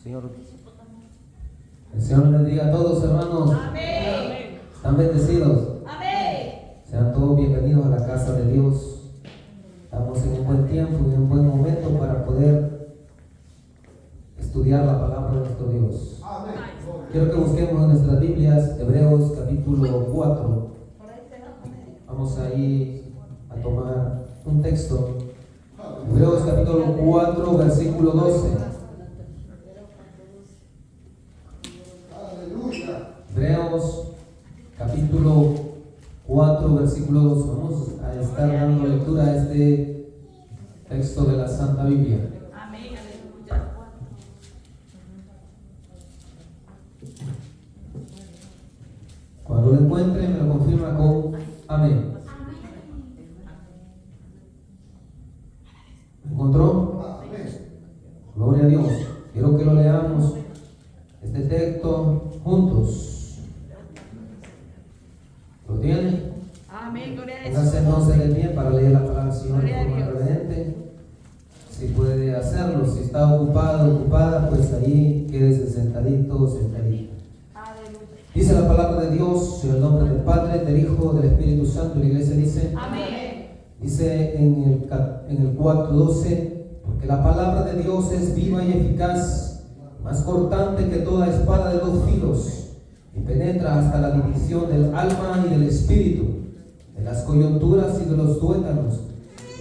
Señor, el Señor les bendiga a todos, hermanos. Amén. Están bendecidos. Amén. Sean todos bienvenidos a la casa de Dios. Estamos en un buen tiempo y en un buen momento para poder estudiar la palabra de nuestro Dios. Amén. Quiero que busquemos en nuestras Biblias Hebreos capítulo 4. Vamos ahí a tomar un texto. Hebreos capítulo 4, versículo 12. Aleluya. Hebreos capítulo 4, versículo 12. Vamos a estar dando lectura a este texto de la Santa Biblia. Amén. Aleluya. Cuando lo encuentre, me lo confirma con amén. ¿Encontró? Amén. Gloria a Dios. Quiero que lo leamos este texto juntos. ¿Lo tienen? Amén. Gloria a Póngase Jesús. entonces de pie para leer la palabra del Señor de Gloria a forma Dios. reverente. Si puede hacerlo, si está ocupado, ocupada, pues ahí quédese sentadito o sentadita. Aleluya. Dice la palabra de Dios en el nombre del Padre, del Hijo, del Espíritu Santo. La iglesia dice, Amén. dice en el 4:12, porque la palabra de Dios es viva y eficaz, más cortante que toda espada de dos filos, y penetra hasta la división del alma y del espíritu, de las coyunturas y de los tuétanos,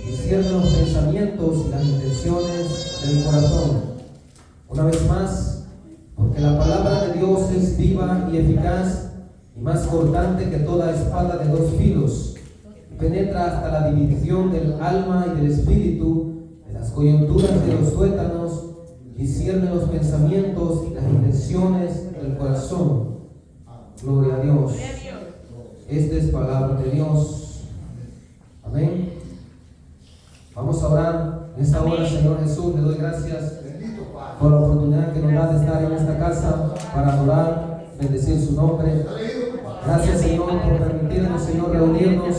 y discierne los pensamientos y las intenciones del corazón. Una vez más, porque la palabra de Dios es viva y eficaz, y más cortante que toda espada de dos filos, y penetra hasta la división del alma y del espíritu, de las coyunturas y de los tuétanos, y discierne los pensamientos y las intenciones del corazón. Gloria a Dios. Gloria a Dios. Esta es palabra de Dios. Amén. Vamos a orar en esta hora, Señor Jesús. Le doy gracias Bendito Padre. por la oportunidad que nos da de estar en esta casa para adorar, bendecir su nombre. Está leído tu palabra. Gracias, Señor, por permitirnos, Señor, reunirnos,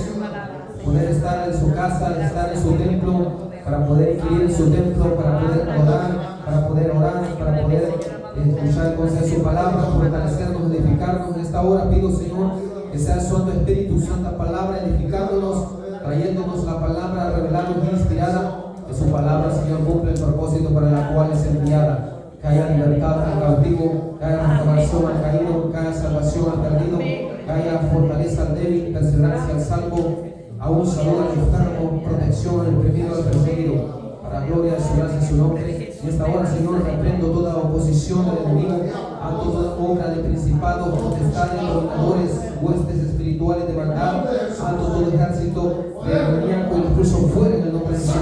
poder estar en su casa, estar en su templo, para poder inquirir en su templo, para poder adorar, para poder orar, para poder escuchar cosas de su palabra, fortalecernos, edificarnos. En esta hora pido, Señor, que sea el Santo Espíritu, Santa Palabra, edificándonos, trayéndonos la palabra, revelándonos inspirada, que su palabra, Señor, cumple el propósito para la cual es enviada. Que haya libertad al cautivo, que haya restauración al caído, que haya salvación al perdido, que haya fortaleza al débil, perseverancia al salvo, aún salud al enfermo, protección al oprimido, al perseguido. Para gloria de su gracia y su nombre. En esta hora, Señor, reprendo toda oposición del enemigo, a toda obra de principados, potestades, dominadores, huestes espirituales de maldad, a todo ejército demoníaco, incluso fuera en el nombre de Jesús.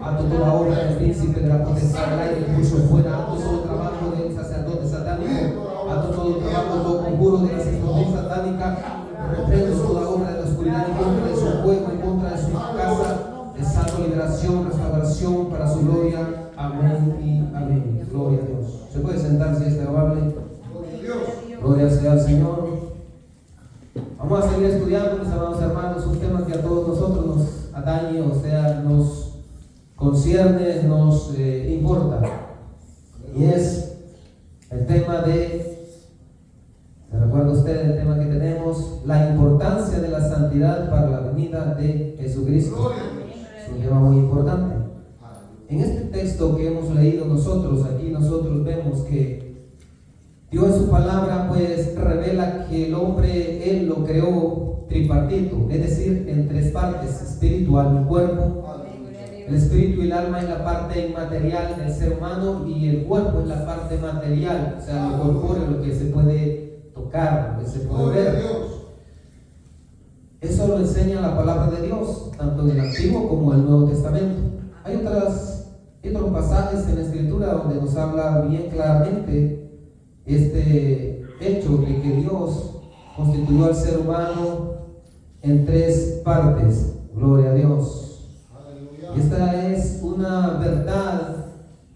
Ato toda obra del príncipe de la potestad del aire, incluso fuera. Ato todo trabajo del sacerdote satánico. Ato todo trabajo, todo conjuro de la sacerdote satánica. Reprendo toda obra de la oscuridad en contra de su pueblo, en contra de su casa. Deshago liberación, restauración para su gloria. Amén y amén. Gloria a Dios. Se puede sentar si es amable. Gloria a Dios. Gloria sea al Señor. Vamos a seguir estudiando, mis amados hermanos, un tema que a todos nosotros nos atañe, o sea, nos concierne, nos importa. Y es el tema ¿se recuerda usted el tema que tenemos? La importancia de la santidad para la venida de Jesucristo. Gloria a Dios. Es un tema muy importante. En este texto que hemos leído nosotros, aquí nosotros vemos que Dios en su palabra pues revela que el hombre, Él lo creó tripartito, es decir, en tres partes: espiritual, el cuerpo, el espíritu y el alma es la parte inmaterial del ser humano, y el cuerpo es la parte material, o sea, lo corpóreo, lo que se puede tocar, lo que se puede Gloria a ver. Dios. Eso lo enseña la palabra de Dios, tanto en el Antiguo como en el Nuevo Testamento. Hay otros pasajes en la Escritura donde nos habla bien claramente este hecho de que Dios constituyó al ser humano en tres partes. Gloria a Dios. Aleluya. Esta es una verdad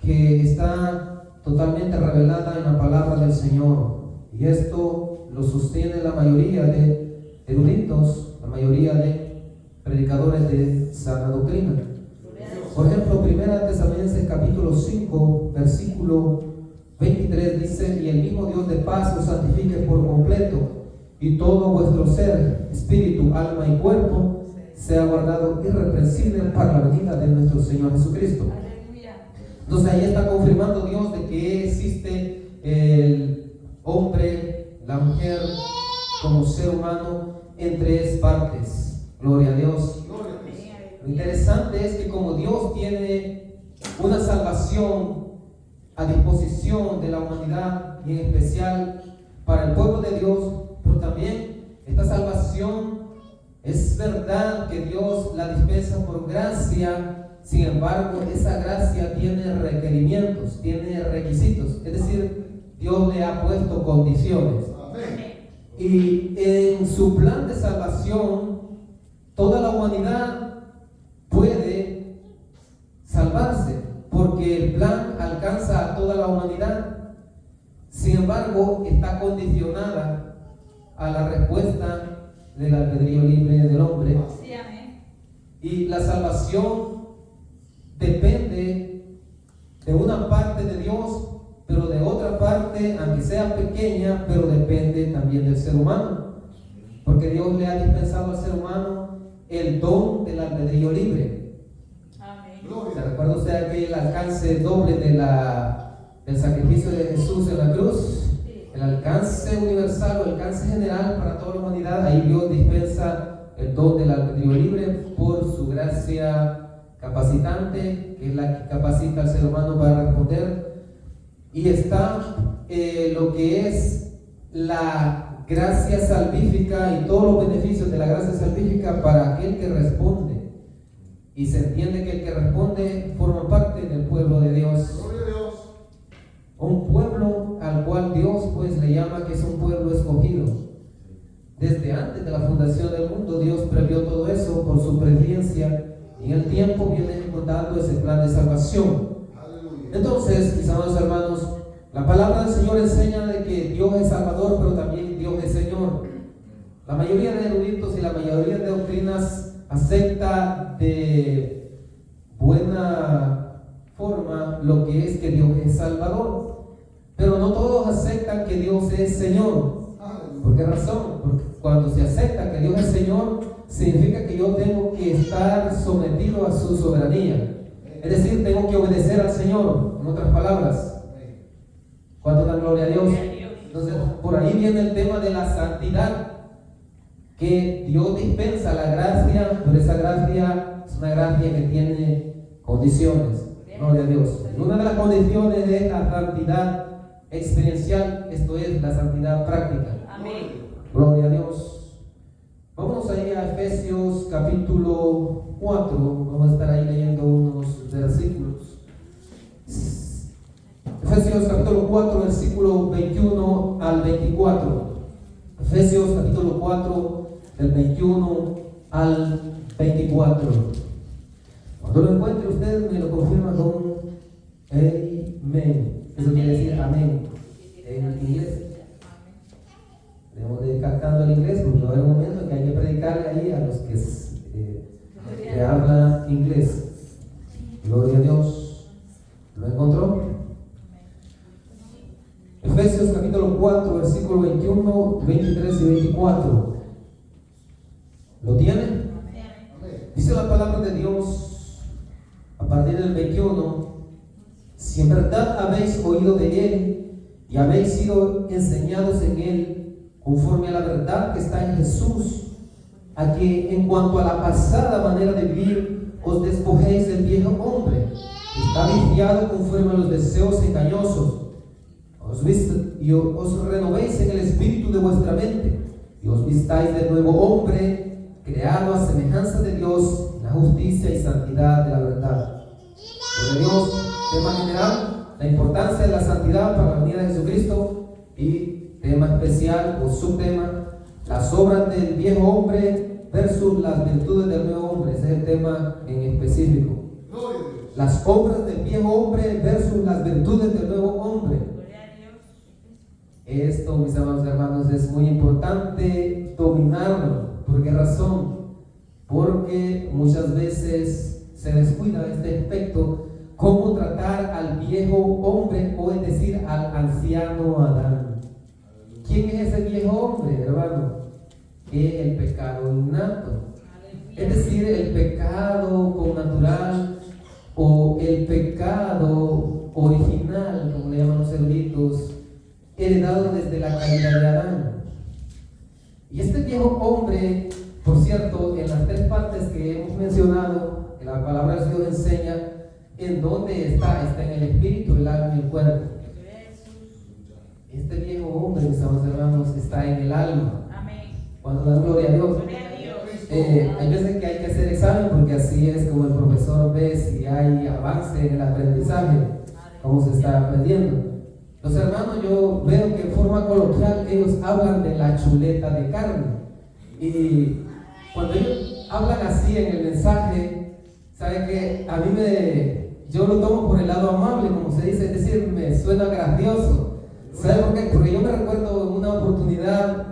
que está totalmente revelada en la palabra del Señor, y esto lo sostiene la mayoría de eruditos, la mayoría de predicadores de sana doctrina. Por ejemplo, 1 Tesalonicenses capítulo 5, versículo 23 dice: y el mismo Dios de paz os santifique por completo, y todo vuestro ser, espíritu, alma y cuerpo sea guardado irreprensible para la venida de nuestro Señor Jesucristo. Aleluya. Entonces ahí está confirmando Dios de que existe el hombre, la mujer como ser humano en tres partes. Gloria a Dios. Gloria a Dios. Lo interesante es que como Dios tiene una salvación a disposición de la humanidad y en especial para el pueblo de Dios, pero también esta salvación es verdad que Dios la dispensa por gracia. Sin embargo, esa gracia tiene requerimientos, tiene requisitos, es decir, Dios le ha puesto condiciones. Amén. Y en su plan de salvación, toda la humanidad puede salvarse, porque el plan alcanza a toda la humanidad. Sin embargo, está condicionada a la respuesta del albedrío libre del hombre. Sí, amén. Y la salvación depende de una parte de Dios, pero de otra parte, aunque sea pequeña, pero depende también del ser humano, porque Dios le ha dispensado al ser humano el don del albedrío libre. Amén. ¿Se Gloria. recuerda usted aquel alcance doble del sacrificio de Jesús en la cruz? El alcance universal o el alcance general para toda la humanidad. Ahí Dios dispensa el don del albedrío libre por su gracia capacitante, que es la que capacita al ser humano para responder. Y está lo que es la gracia salvífica y todos los beneficios de la gracia salvífica para aquel que responde. Y se entiende que el que responde forma parte del pueblo de Dios. Gloria a Dios. Un pueblo al cual Dios pues le llama que es un pueblo escogido. Desde antes de la fundación del mundo, Dios previó todo eso por su presencia y en el tiempo viene ejecutando ese plan de salvación. Aleluya. Entonces, mis amados hermanos, la palabra del Señor enseña de que Dios es Salvador, pero también Dios es Señor. La mayoría de eruditos y la mayoría de doctrinas acepta de buena forma lo que es que Dios es Salvador, pero no todos aceptan que Dios es Señor. Aleluya. ¿Por qué razón? Porque cuando se acepta que Dios es Señor, significa que yo tengo que estar sometido a su soberanía. Es decir, tengo que obedecer al Señor, en otras palabras. ¿Cuánto dan gloria a Dios? Entonces, por ahí viene el tema de la santidad, que Dios dispensa la gracia, pero esa gracia es una gracia que tiene condiciones. Gloria a Dios. Y una de las condiciones es la santidad experiencial, esto es la santidad práctica. Amén. Gloria a Dios. Vamos ahí a Efesios capítulo 4. Vamos a estar ahí leyendo unos versículos. Efesios capítulo 4, versículo 21 al 24. Efesios capítulo 4, del 21 al 24. Cuando lo encuentre usted me lo confirma con amén. Eso quiere decir amén en inglés. Debemos de ir captando el inglés porque va a haber un momento en que hay que predicarle ahí a los que hablan inglés. Gloria a Dios. ¿Lo encontró? Efesios capítulo 4, versículo 21, 23 y 24. ¿Lo tiene? Amén. Dice la palabra de Dios a partir del 21: si en verdad habéis oído de Él y habéis sido enseñados en Él, conforme a la verdad que está en Jesús, a que en cuanto a la pasada manera de vivir, os despojéis del viejo hombre, que está viciado conforme a los deseos engañosos, y os renovéis en el espíritu de vuestra mente, y os vistáis del nuevo hombre, creado a semejanza de Dios, en la justicia y santidad de la verdad. Por Dios, tema general, la importancia de la santidad para la venida de Jesucristo, y tema especial o subtema, las obras del viejo hombre versus las virtudes del nuevo hombre. Ese es el tema en específico. Gloria a Dios. Las obras del viejo hombre versus las virtudes del nuevo hombre. Gloria a Dios. Esto, mis amados hermanos, es muy importante dominarlo. ¿Por qué razón? Porque muchas veces se descuida este aspecto cómo tratar al viejo hombre, o es decir, al anciano Adán. ¿Quién es ese viejo hombre, hermano? Es el pecado innato. Es decir, el pecado connatural o el pecado original, como le llaman los eruditos, heredado desde la caída de Adán. Y este viejo hombre, por cierto, en las tres partes que hemos mencionado, que la palabra de Dios enseña, ¿en dónde está? Está en el espíritu, el alma y el cuerpo. Este viejo hombre, mis amados hermanos, está en el alma. Cuando da gloria a Dios. Hay veces que hay que hacer examen, porque así es como el profesor ve si hay avance en el aprendizaje, cómo se está aprendiendo. Los hermanos, yo veo que en forma coloquial ellos hablan de la chuleta de carne. Y cuando ellos hablan así en el mensaje, ¿sabe qué? A mí yo lo tomo por el lado amable, como se dice, es decir, me suena gracioso. ¿Sabe por qué? Porque yo me recuerdo en una oportunidad,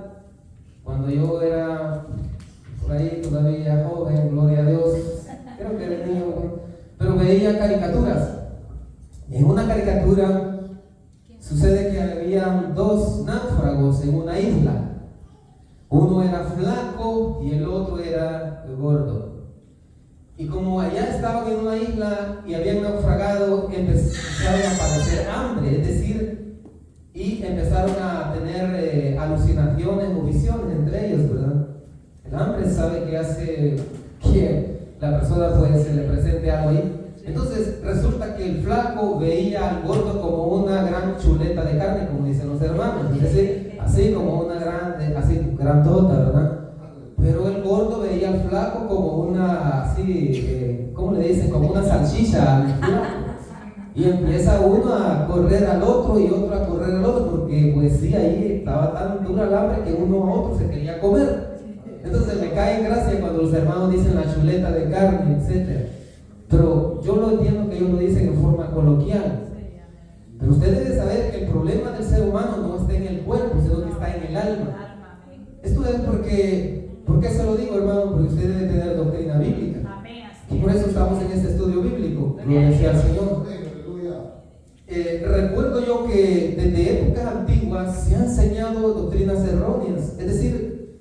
cuando yo era por ahí todavía joven, gloria a Dios, creo que era niño, pero veía caricaturas. Y en una caricatura sucede que había dos náufragos en una isla. Uno era flaco y el otro era gordo. Y como allá estaban en una isla y habían naufragado, empezaron a padecer hambre, es decir, y empezaron a tener alucinaciones o visiones entre ellos, ¿verdad? El hambre sabe que hace que la persona pues se le presente algo ahí. Entonces resulta que el flaco veía al gordo como una gran chuleta de carne, como dicen los hermanos, es decir, así como una grande, así grandota, ¿verdad? Pero el gordo veía al flaco como una, así, ¿cómo le dicen? Como una salchicha al flaco. Y empieza uno a correr al otro y otro a correr al otro, porque pues sí, ahí estaba tan dura el hambre que uno a otro se quería comer. Entonces me cae en gracia cuando los hermanos dicen la chuleta de carne, etc. Pero yo lo entiendo que ellos lo dicen en forma coloquial. Pero usted debe saber que el problema del ser humano no está en el cuerpo, sino que está en el alma. Esto es porque, ¿por qué se lo digo, hermano? Porque usted debe tener doctrina bíblica. Y por eso estamos en este estudio bíblico. Gloria sea al Señor. Recuerdo yo que desde épocas antiguas se han enseñado doctrinas erróneas. Es decir,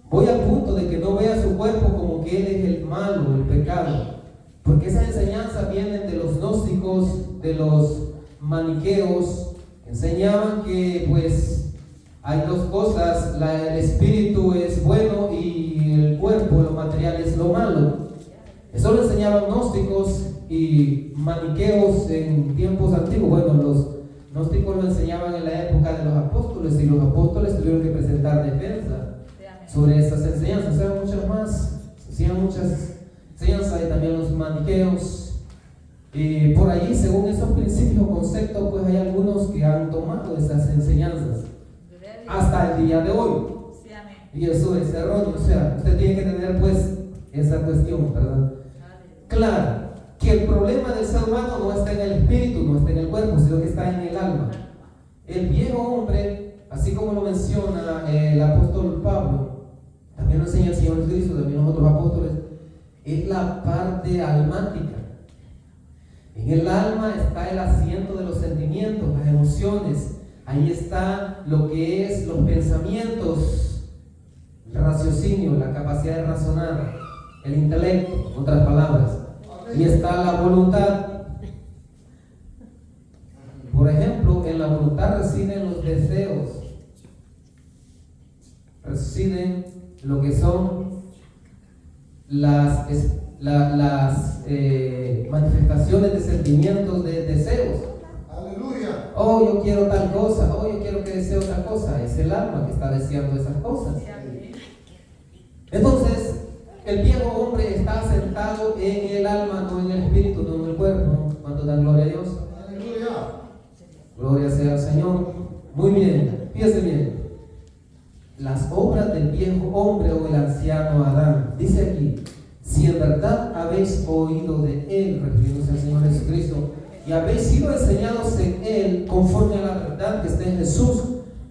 voy al punto de que no vea su cuerpo como que él es el malo, el pecado. Porque esas enseñanzas vienen de los gnósticos, de los maniqueos. Enseñaban que pues hay dos cosas, el espíritu es bueno y el cuerpo, lo material, es lo malo. Eso lo enseñaban gnósticos y maniqueos en tiempos antiguos. Bueno, los gnósticos lo enseñaban en la época de los apóstoles, y los apóstoles tuvieron que presentar defensa sobre esas enseñanzas. Hacían muchas más, hacían muchas enseñanzas, y también los maniqueos. Y por ahí, según esos principios o conceptos, pues hay algunos que han tomado esas enseñanzas hasta el día de hoy. Y eso es erróneo. O sea, usted tiene que tener pues esa cuestión, ¿verdad? Claro, que el problema del ser humano no está en el espíritu, no está en el cuerpo, sino que está en el alma. El viejo hombre, así como lo menciona el apóstol Pablo, también lo enseña el Señor Jesucristo, también los otros apóstoles, es la parte almática. En el alma está el asiento de los sentimientos, las emociones. Ahí está lo que es los pensamientos, el raciocinio, la capacidad de razonar, el intelecto, en otras palabras. Y está la voluntad. Por ejemplo, en la voluntad residen los deseos, residen lo que son las manifestaciones de sentimientos, de deseos. Aleluya. Oh, yo quiero tal cosa, oh, yo quiero que deseo tal cosa. Es el alma que está deseando esas cosas. Entonces, el viejo hombre está sentado en el alma, no en el espíritu, no en el cuerpo. ¿Cuánto dan gloria a Dios? Aleluya. Gloria sea al Señor. Muy bien, fíjese bien. Las obras del viejo hombre o el anciano Adán. Dice aquí, si en verdad habéis oído de él, refiriéndose al Señor Jesucristo, y habéis sido enseñados en él conforme a la verdad que está en Jesús,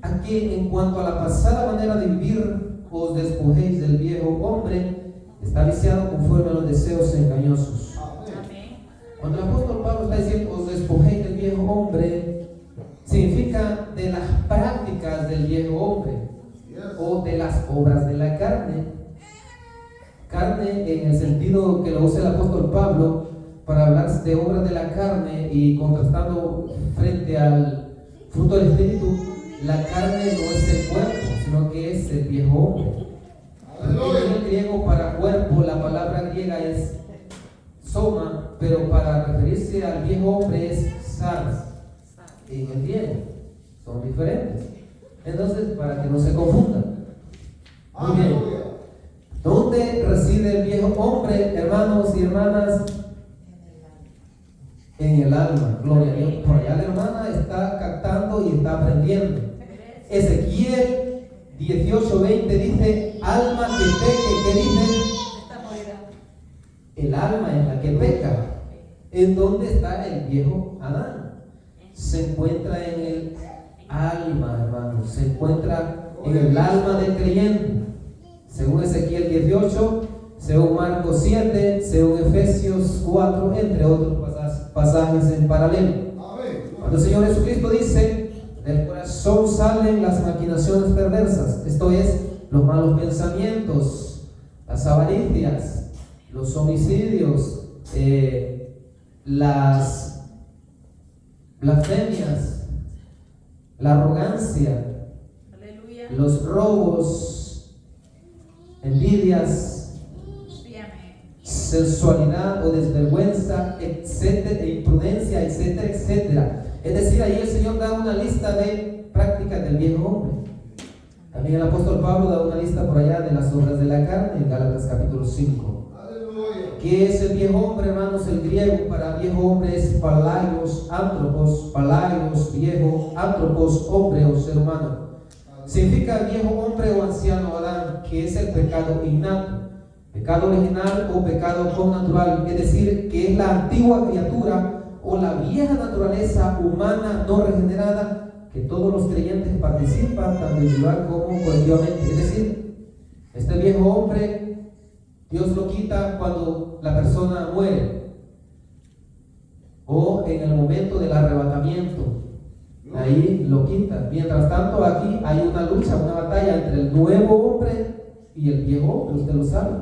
a que en cuanto a la pasada manera de vivir os despojéis del viejo hombre, está viciado conforme a los deseos engañosos. Amén. Cuando el apóstol Pablo está diciendo os despojéis del viejo hombre, significa de las prácticas del viejo hombre o de las obras de la carne. Carne en el sentido que lo usa el apóstol Pablo para hablar de obras de la carne y contrastando frente al fruto del Espíritu. La carne no es el cuerpo, sino que es el viejo hombre. En el griego para cuerpo la palabra griega es soma, pero para referirse al viejo hombre es sars en el griego. Son diferentes. Entonces, para que no se confundan. Muy bien. ¿Dónde reside el viejo hombre, hermanos y hermanas? En el alma. Gloria a Dios. Por allá la hermana está captando y está aprendiendo. Ezequiel 18:20 dice: alma que peque, ¿qué dice? El alma es la que peca. ¿En dónde está el viejo Adán? Se encuentra en el alma, hermanos. Se encuentra en el alma del creyente. Según Ezequiel 18, según Marcos 7, según Efesios 4, entre otros pasajes en paralelo. Cuando el Señor Jesucristo dice: del corazón salen las maquinaciones perversas, esto es, los malos pensamientos, las avaricias, los homicidios, las blasfemias, la arrogancia, Aleluya. los robos, envidias, sensualidad o desvergüenza, etcétera, imprudencia, etcétera, etcétera. Es decir, ahí el Señor da una lista de prácticas del viejo hombre. También el apóstol Pablo da una lista por allá de las obras de la carne en Gálatas capítulo 5. ¿Qué es el viejo hombre, hermanos? El griego para viejo hombre es palaios, antropos, palaios, viejo, antropos, hombre o ser humano. Significa viejo hombre o anciano Adán, que es el pecado innato, pecado original o pecado connatural, es decir, que es la antigua criatura o la vieja naturaleza humana no regenerada que todos los creyentes participan tanto individual como colectivamente. Es decir, este viejo hombre Dios lo quita cuando la persona muere o en el momento del arrebatamiento. Ahí lo quita. Mientras tanto, aquí hay una lucha, una batalla entre el nuevo hombre y el viejo hombre. Usted lo sabe.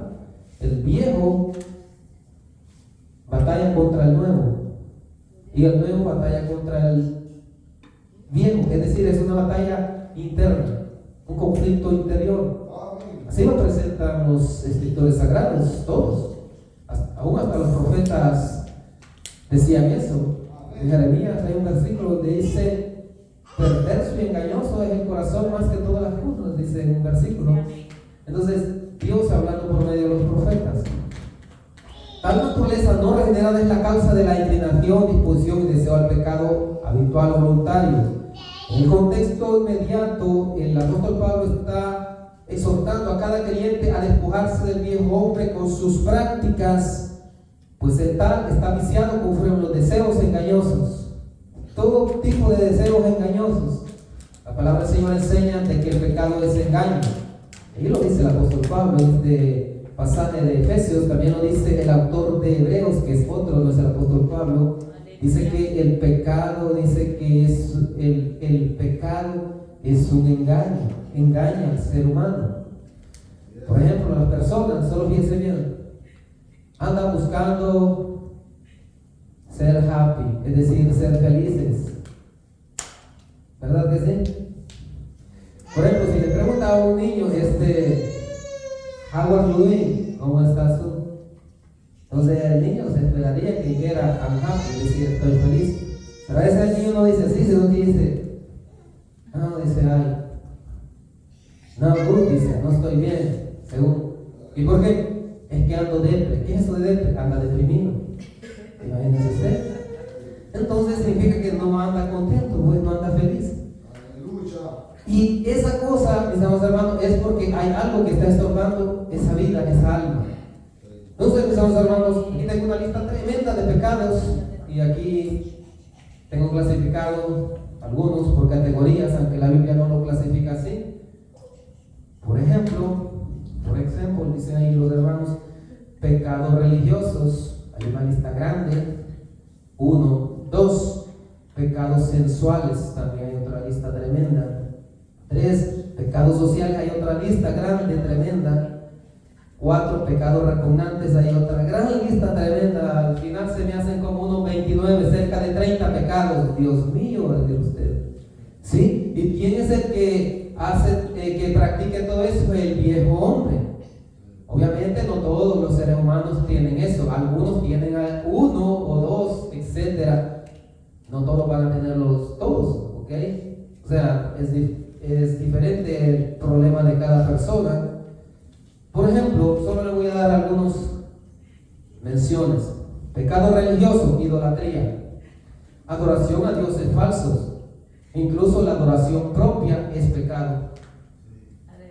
El viejo batalla contra el nuevo y el nuevo batalla contra el viejo. Es decir, es una batalla interna, un conflicto interior. Así lo presentan los escritores sagrados, todos. Aún hasta los profetas decían eso. En Jeremías hay un versículo donde dice: perverso y engañoso es el corazón más que todas las cosas, dice en un versículo. Entonces, Dios hablando por medio de los profetas. Tal naturaleza no regenerada es la causa de la inclinación, disposición y deseo al pecado habitual o voluntario. En el contexto inmediato, el apóstol Pablo está exhortando a cada creyente a despojarse del viejo hombre con sus prácticas, pues el tal está viciado conforme los deseos engañosos. Todo tipo de deseos engañosos. La palabra del Señor enseña de que el pecado es engaño. Ahí lo dice el apóstol Pablo en este pasaje de Efesios. También lo dice el autor de Hebreos, que es otro, no es el apóstol Pablo. Dice que el pecado, dice que es el pecado es un engaño, engaña al ser humano. Por ejemplo, las personas, solo fíjense bien, andan buscando ser happy, es decir, ser felices. ¿Verdad que sí? Por ejemplo, si le pregunta a un niño, how are you doing? ¿Cómo estás tú? Entonces el niño se esperaría que dijera I'm happy, es decir, estoy feliz. Pero a veces el niño no dice así, sino que dice, no, dice, ay, no, good, dice, no estoy bien, según. ¿Y por qué? Es que ando depre. ¿Qué es eso de depre? Anda deprimido. Imagínese usted. Entonces significa que no anda contento, pues no anda feliz. Y esa cosa, mis amados hermanos, es porque hay algo que está estorbando esa vida, esa alma. Entonces, mis amados hermanos, aquí tengo una lista tremenda de pecados y aquí tengo clasificado algunos por categorías, aunque la Biblia no lo clasifica así. Por ejemplo, dicen ahí los hermanos, pecados religiosos. Hay una lista grande. 1, 2, pecados sensuales, también hay otra lista tremenda. 3, pecados sociales, hay otra lista grande, tremenda. 4, pecados repugnantes, hay otra gran lista tremenda. Al final se me hacen como unos 29, cerca de 30 pecados. Dios mío, de usted. ¿Sí? ¿Y quién es el que hace, que practique todo eso? El viejo hombre. Obviamente no todos los seres humanos tienen eso. Algunos tienen 1 o 2, etcétera. No todos van a tenerlos todos, ¿ok? O sea, es diferente el problema de cada persona. Por ejemplo, solo le voy a dar algunas menciones. Pecado religioso, idolatría, adoración a dioses falsos, incluso la adoración propia es pecado.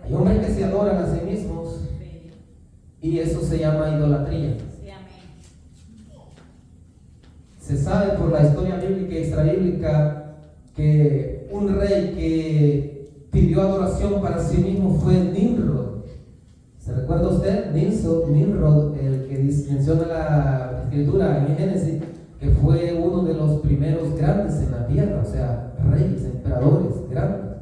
Hay hombres que se adoran a sí mismos y eso se llama idolatría. Se sabe por la historia bíblica y extrabíblica que un rey que pidió adoración para sí mismo fue Nimrod. ¿Se recuerda usted? Nimrod, el que menciona la escritura en Génesis, que fue uno de los primeros grandes en la tierra, o sea, reyes, emperadores grandes,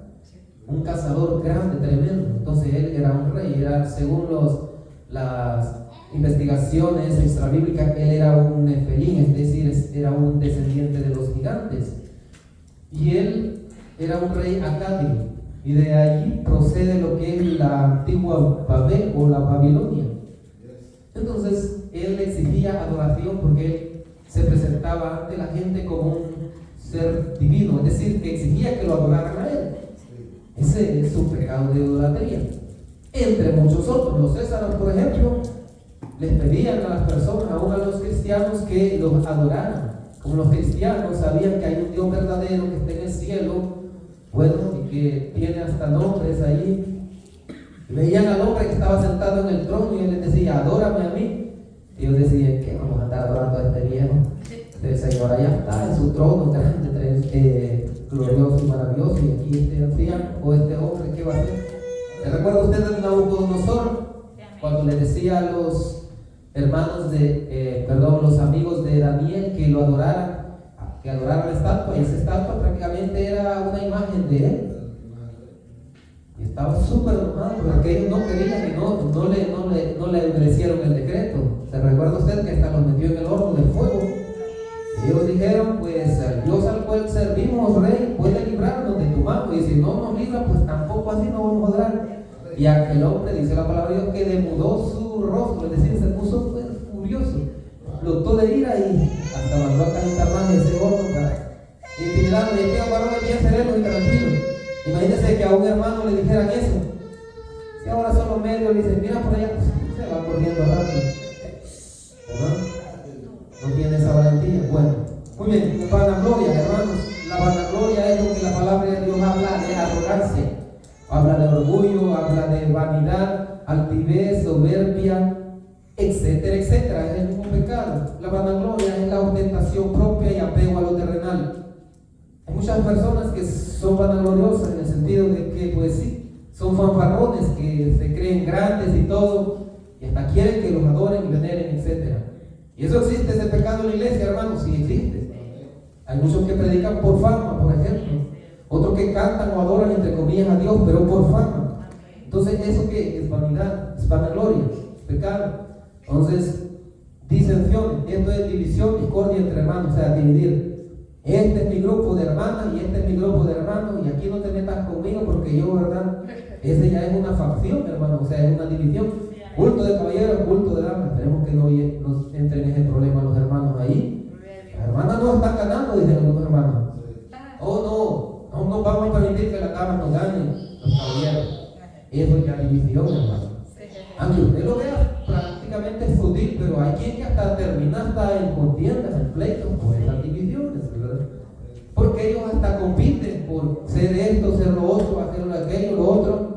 un cazador grande, tremendo. Entonces él era un rey, según las investigaciones extrabíblicas, él era un nefelín, es decir, era un descendiente de los gigantes. Y él era un rey acadio. Y de allí procede lo que es la antigua Babel o la Babilonia. Entonces, él exigía adoración porque él se presentaba ante la gente como un ser divino, es decir, que exigía que lo adoraran a él. Ese es su pecado de idolatría. Entre muchos otros, los césares, por ejemplo, les pedían a las personas, aún a los cristianos, que los adoraran. Como los cristianos sabían que hay un Dios verdadero que está en el cielo, bueno, y que tiene hasta nombres ahí. Y veían al hombre que estaba sentado en el trono y él les decía, adórame a mí. Y ellos decían, ¿qué vamos a estar adorando a este viejo? El Señor allá está en su trono grande, glorioso y maravilloso, y aquí este anciano o este hombre, ¿qué va a hacer? ¿Se recuerda usted de Nabucodonosor? Cuando le decía a los hermanos los amigos de Daniel que lo adoraran, que adoraran la estatua, y esa estatua prácticamente era una imagen de él. Y estaba súper enojado porque ellos no querían y no le obedecieron el decreto. ¿Se recuerda usted que hasta los metió en el horno de fuego? Y ellos dijeron, pues el Dios al cual servimos, rey, puede librarnos de tu mano, y si no nos libra, pues tampoco así no vamos a adorar. Y aquel hombre, dice la palabra de Dios, que demudó su rostro, es decir, se puso furioso, explotó de ira y hasta mandó a calentar más ese horno para intimidarlo. Y aquellos varones bien serenos y tranquilos. Imagínense que a un hermano le dijeran eso. Si ahora son los medios, le dicen, mira por allá, se va corriendo rápido. ¿No tiene esa valentía? Bueno, muy bien, vanagloria, hermanos. La vanagloria es lo que la palabra de Dios habla de arrogancia. Habla de orgullo, habla de vanidad, altivez, soberbia, etcétera, etcétera. Es el mismo pecado. La vanagloria es la ostentación propia y apego a lo terrenal. Hay muchas personas que son vanagloriosas en el sentido de que, pues sí, son fanfarrones, que se creen grandes y todo, y hasta quieren que los adoren y veneren, etcétera. Y eso existe, ese pecado en la iglesia, hermanos, sí existe. Hay muchos que predican por fama, por ejemplo. Otros que cantan o adoran, entre comillas, a Dios, pero por fama. Entonces, ¿eso qué? Es vanidad, es vanagloria, es pecado. Entonces, disensiones, esto es división, discordia entre hermanos, o sea, dividir. Este es mi grupo de hermanas y este es mi grupo de hermanos, y aquí no te metas conmigo porque yo, ¿verdad? Ese ya es una facción, hermano, o sea, es una división. Culto de caballeros, culto de damas. Esperemos que no entren en ese problema los hermanos ahí. Las hermanas no están ganando, dicen algunos hermanos. Oh, no nos vamos a permitir que las damas nos ganen, los caballeros. Eso ya es división, hermano. Aunque usted lo vea prácticamente sutil, pero hay quien que hasta termina hasta en contiendas, en pleitos por esas divisiones, ¿verdad? Porque ellos hasta compiten por ser esto, ser lo otro, hacer aquello, lo otro.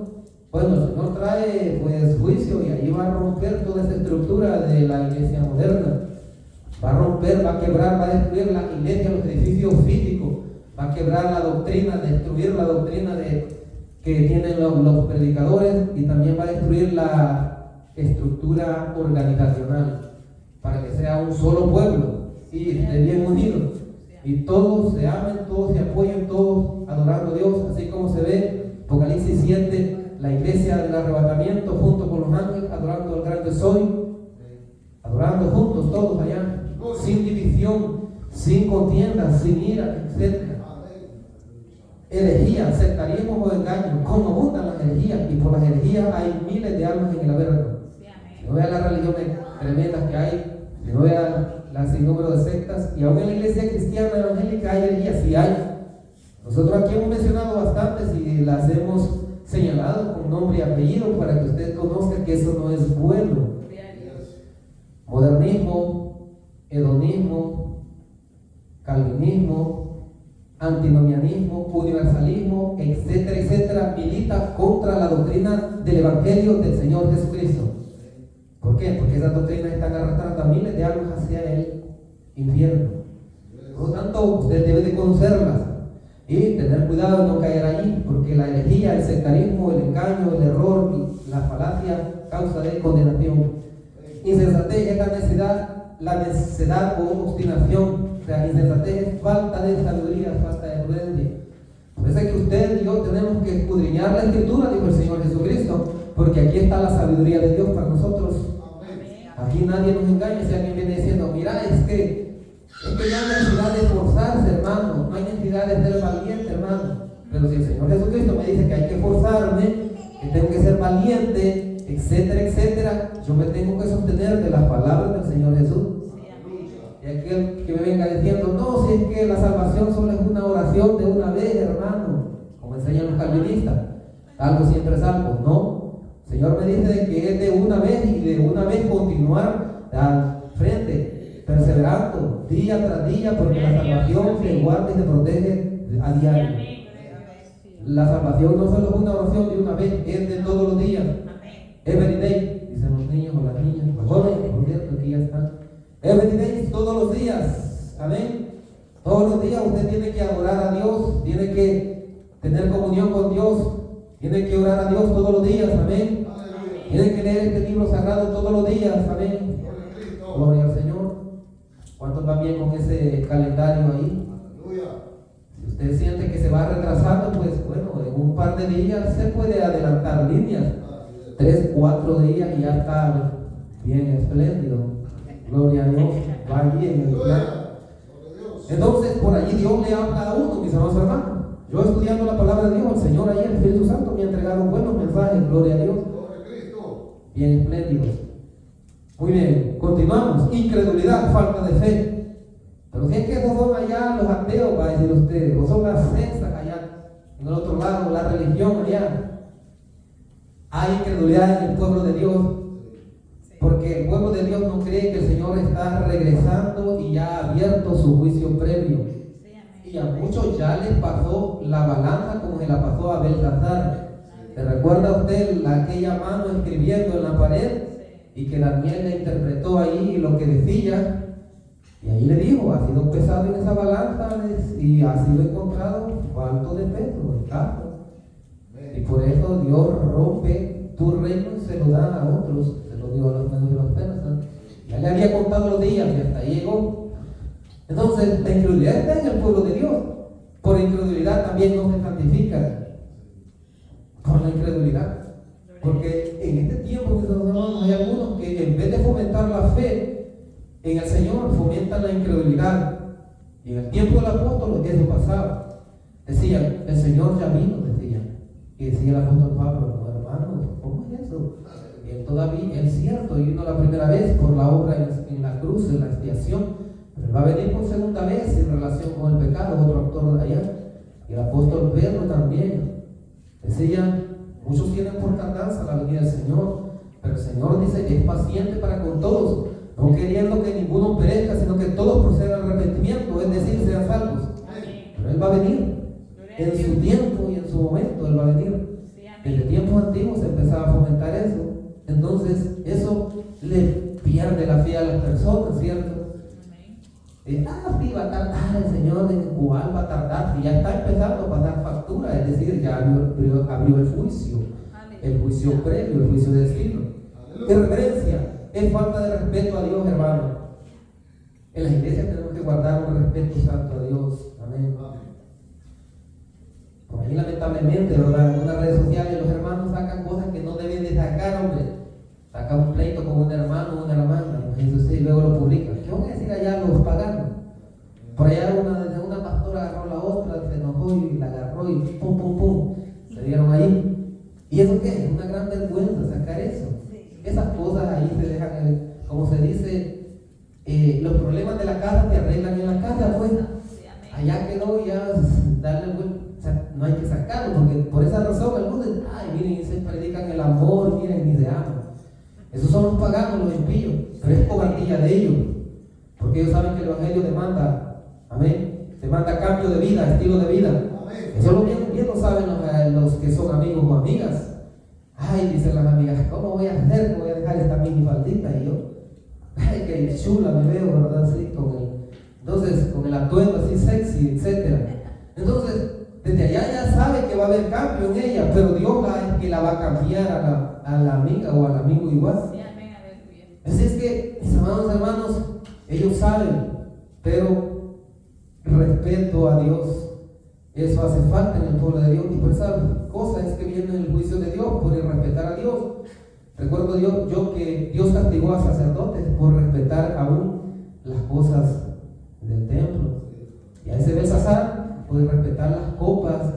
Bueno, el Señor trae pues juicio y ahí va a romper toda esa estructura de la iglesia moderna. Va a romper, va a quebrar, va a destruir la iglesia, los edificios físicos, va a quebrar la doctrina, destruir la doctrina que tienen los predicadores, y también va a destruir la estructura organizacional para que sea un solo pueblo. y estén bien unidos. Y todos se amen, todos se apoyen, todos adorando a Dios, así como se ve Apocalipsis 7, la iglesia del arrebatamiento junto con los ángeles, adorando al gran yo soy, adorando juntos todos allá, sin división, sin contiendas, sin ira, etc. Herejía, sectarismo o engaño, como abundan las herejías, y por las herejías hay miles de almas en el averno. No vean las religiones tremendas que hay, no vean las sin número de sectas, y aún en la iglesia cristiana evangélica hay herejías, sí hay. Nosotros aquí hemos mencionado bastantes y las hemos señalado con nombre y apellido para que usted conozca que eso no es bueno. Modernismo, hedonismo, calvinismo, antinomianismo, universalismo, etcétera, etcétera, milita contra la doctrina del Evangelio del Señor Jesucristo. ¿Por qué? Porque esas doctrinas están arrastrando a miles de almas hacia el infierno. Por lo tanto, usted debe de conocerlas y tener cuidado de no caer ahí, porque la herejía, el sectarismo, el engaño, el error, la falacia, causa de condenación. Insensatez es la necedad o obstinación. O sea, insensatez es falta de sabiduría, falta de prudencia. Por eso es que usted y yo tenemos que escudriñar la Escritura, dijo el Señor Jesucristo, porque aquí está la sabiduría de Dios para nosotros. Aquí nadie nos engaña. Si alguien viene diciendo, mira, es que no hay necesidad de esforzarse, hermano, no hay necesidad de ser valiente, hermano. Pero si el Señor Jesucristo me dice que hay que esforzarme, que tengo que ser valiente, etcétera, etcétera, yo me tengo que sostener de las palabras del Señor Jesús. Y aquel que me venga diciendo, no, si es que la salvación solo es una oración de una vez, hermano, como enseñan los calvinistas, algo siempre es algo, no. El Señor me dice de que es de una vez y de una vez continuar al frente, perseverando día tras día, porque la salvación se guarda y se protege a diario. La salvación no solo es una oración de una vez, es de todos los días. Every day, dicen los niños o las niñas, los jóvenes, por cierto, que ya están. Every day, todos los días, amén. Todos los días usted tiene que adorar a Dios, tiene que tener comunión con Dios, tiene que orar a Dios todos los días, amén. Tiene que leer este libro sagrado todos los días, amén. Gloria al Señor. ¿Cuántos van bien con ese calendario ahí? Si usted siente que se va retrasando, pues bueno, en un par de días se puede adelantar líneas. 3, 4 días y ya está bien espléndido. Gloria a Dios, va bien el plan. Entonces, por allí Dios le habla a uno, mis amados hermanos. Yo estudiando la palabra de Dios, el Señor ayer, el Espíritu Santo me ha entregado buenos mensajes, gloria a Dios. Bien espléndidos. Muy bien, continuamos. Incredulidad, falta de fe. Pero si es que esos son allá los ateos, va a decir usted, o son las sectas allá, en el otro lado, la religión allá. Hay incredulidad en el pueblo de Dios, porque el pueblo de Dios no cree que el Señor está regresando y ya ha abierto su juicio previo. Y a muchos ya les pasó la balanza como se la pasó a Belsasar. ¿Se recuerda usted aquella mano escribiendo en la pared? Y que Daniel le interpretó ahí lo que decía. Y ahí le dijo, ha sido pesado en esa balanza y ha sido encontrado falto de peso, escaso. Y por eso Dios rompe tu reino y se lo da a otros. Se lo dio a los menos de los persas. Ya le había contado los días y hasta ahí llegó. Entonces, la incredulidad está en el pueblo de Dios. Por incredulidad también no se santifica. Por la incredulidad. Porque en este tiempo, mis hermanos, hay algunos que en vez de fomentar la fe en el Señor, fomentan la incredulidad. Y en el tiempo del apóstol eso pasaba. Decían, el Señor ya vino, decían. Y decía el apóstol Pablo, hermanos, ¿cómo es eso? Él todavía es cierto, vino la primera vez por la obra en la cruz, en la expiación, pero va a venir por segunda vez en relación con el pecado, otro autor de allá. Y el apóstol Pedro también decía, muchos tienen por tardanza la venida del Señor, pero el Señor dice que es paciente para con todos, no queriendo que ninguno perezca, sino que todos procedan al arrepentimiento, es decir, sean salvos. Pero Él va a venir en su tiempo y en su momento, Él va a venir. Desde tiempos antiguos se empezaba a fomentar eso. Entonces, eso le pierde la fe a las personas, ¿cierto? Sí, va a tardar el Señor, ¿en cuál va a tardar? Y ya está empezando a pasar factura, es decir, ya abrió el juicio previo, el juicio de destino. Irreverencia es falta de respeto a Dios, hermano. En las iglesias tenemos que guardar un respeto santo a Dios. Amén. Por ahí lamentablemente, ¿verdad? En algunas redes sociales los hermanos sacan cosas que no deben de sacar, hombre. Sacan un pleito con un hermano o una hermana, y luego lo publican. ¿Qué van a decir allá los paganos? Por allá una pastora agarró a la otra, se enojó y la agarró y pum, pum, pum. Se dieron ahí. ¿Y eso qué? Es una gran vergüenza sacar eso. Esas cosas ahí se dejan, como se dice, los problemas de la casa se arreglan en la casa, pues. Allá quedó ya darle vuelta. O sea, no hay que sacarlo, porque por esa razón algunos dicen, ay, miren, se predican el amor, miren, ni se aman. Esos son los paganos, los impíos, pero es cobardía de ellos, porque ellos saben que el Evangelio demanda, amén, demanda cambio de vida, estilo de vida. Amén. Eso bien lo saben los que son amigos o amigas. Ay, dicen las amigas, ¿cómo voy a hacer? ¿Cómo voy a dejar esta minifaldita? Y yo, ay, qué chula me veo, ¿verdad? Sí, con el atuendo así sexy, etc. Entonces, desde allá ya sabe que va a haber cambio en ella, pero Dios es que la va a cambiar a la amiga o al amigo igual. Así es que, mis amados hermanos, ellos saben, pero respeto a Dios, eso hace falta en el pueblo de Dios, y por esa cosa es que viene el juicio de Dios, por irrespetar a Dios. Recuerdo yo que Dios castigó a sacerdotes por respetar aún las cosas del templo. Y a ese Belsasar, por respetar las copas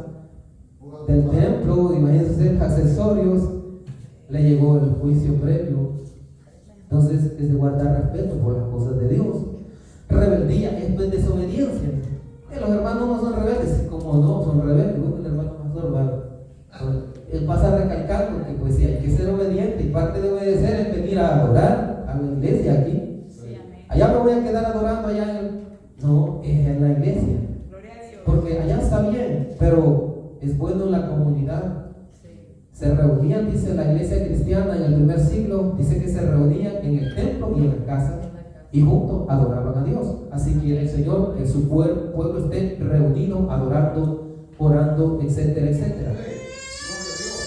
del templo, imagínense, accesorios, le llegó el juicio previo. Entonces es de guardar respeto por las cosas de Dios. Rebeldía es desobediencia. Los hermanos no son rebeldes, como no son rebeldes, el hermano pastor él pasa recalcando que pues sí, hay que ser obediente, y parte de obedecer es venir a adorar a la iglesia aquí. Allá me voy a quedar adorando allá no, es en la iglesia, porque allá está bien, pero es bueno en la comunidad. Se reunían, dice la iglesia cristiana en el primer siglo, dice que se reunían en el templo y en la casa, y juntos adoraban a Dios. Así quiere el Señor que su pueblo esté reunido, adorando, orando, etcétera, etcétera.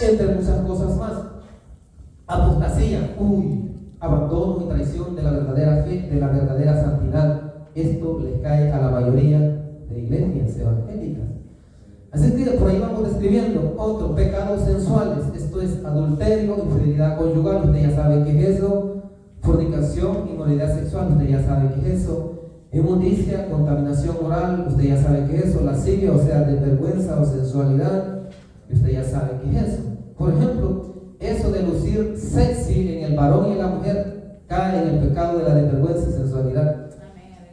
Entre muchas cosas más. Apostasía, abandono y traición de la verdadera fe, de la verdadera santidad. Esto les cae a la mayoría de iglesias evangélicas. Así que por ahí vamos describiendo otros pecados sensuales. Esto es adulterio, infidelidad conyugal, usted ya sabe qué es eso. Fornicación, inmoralidad sexual, usted ya sabe qué es eso. Inmundicia, contaminación moral, usted ya sabe qué es eso. Lascivia, o sea, desvergüenza o sensualidad, usted ya sabe qué es eso. Por ejemplo, eso de lucir sexy en el varón y en la mujer cae en el pecado de la desvergüenza y sensualidad.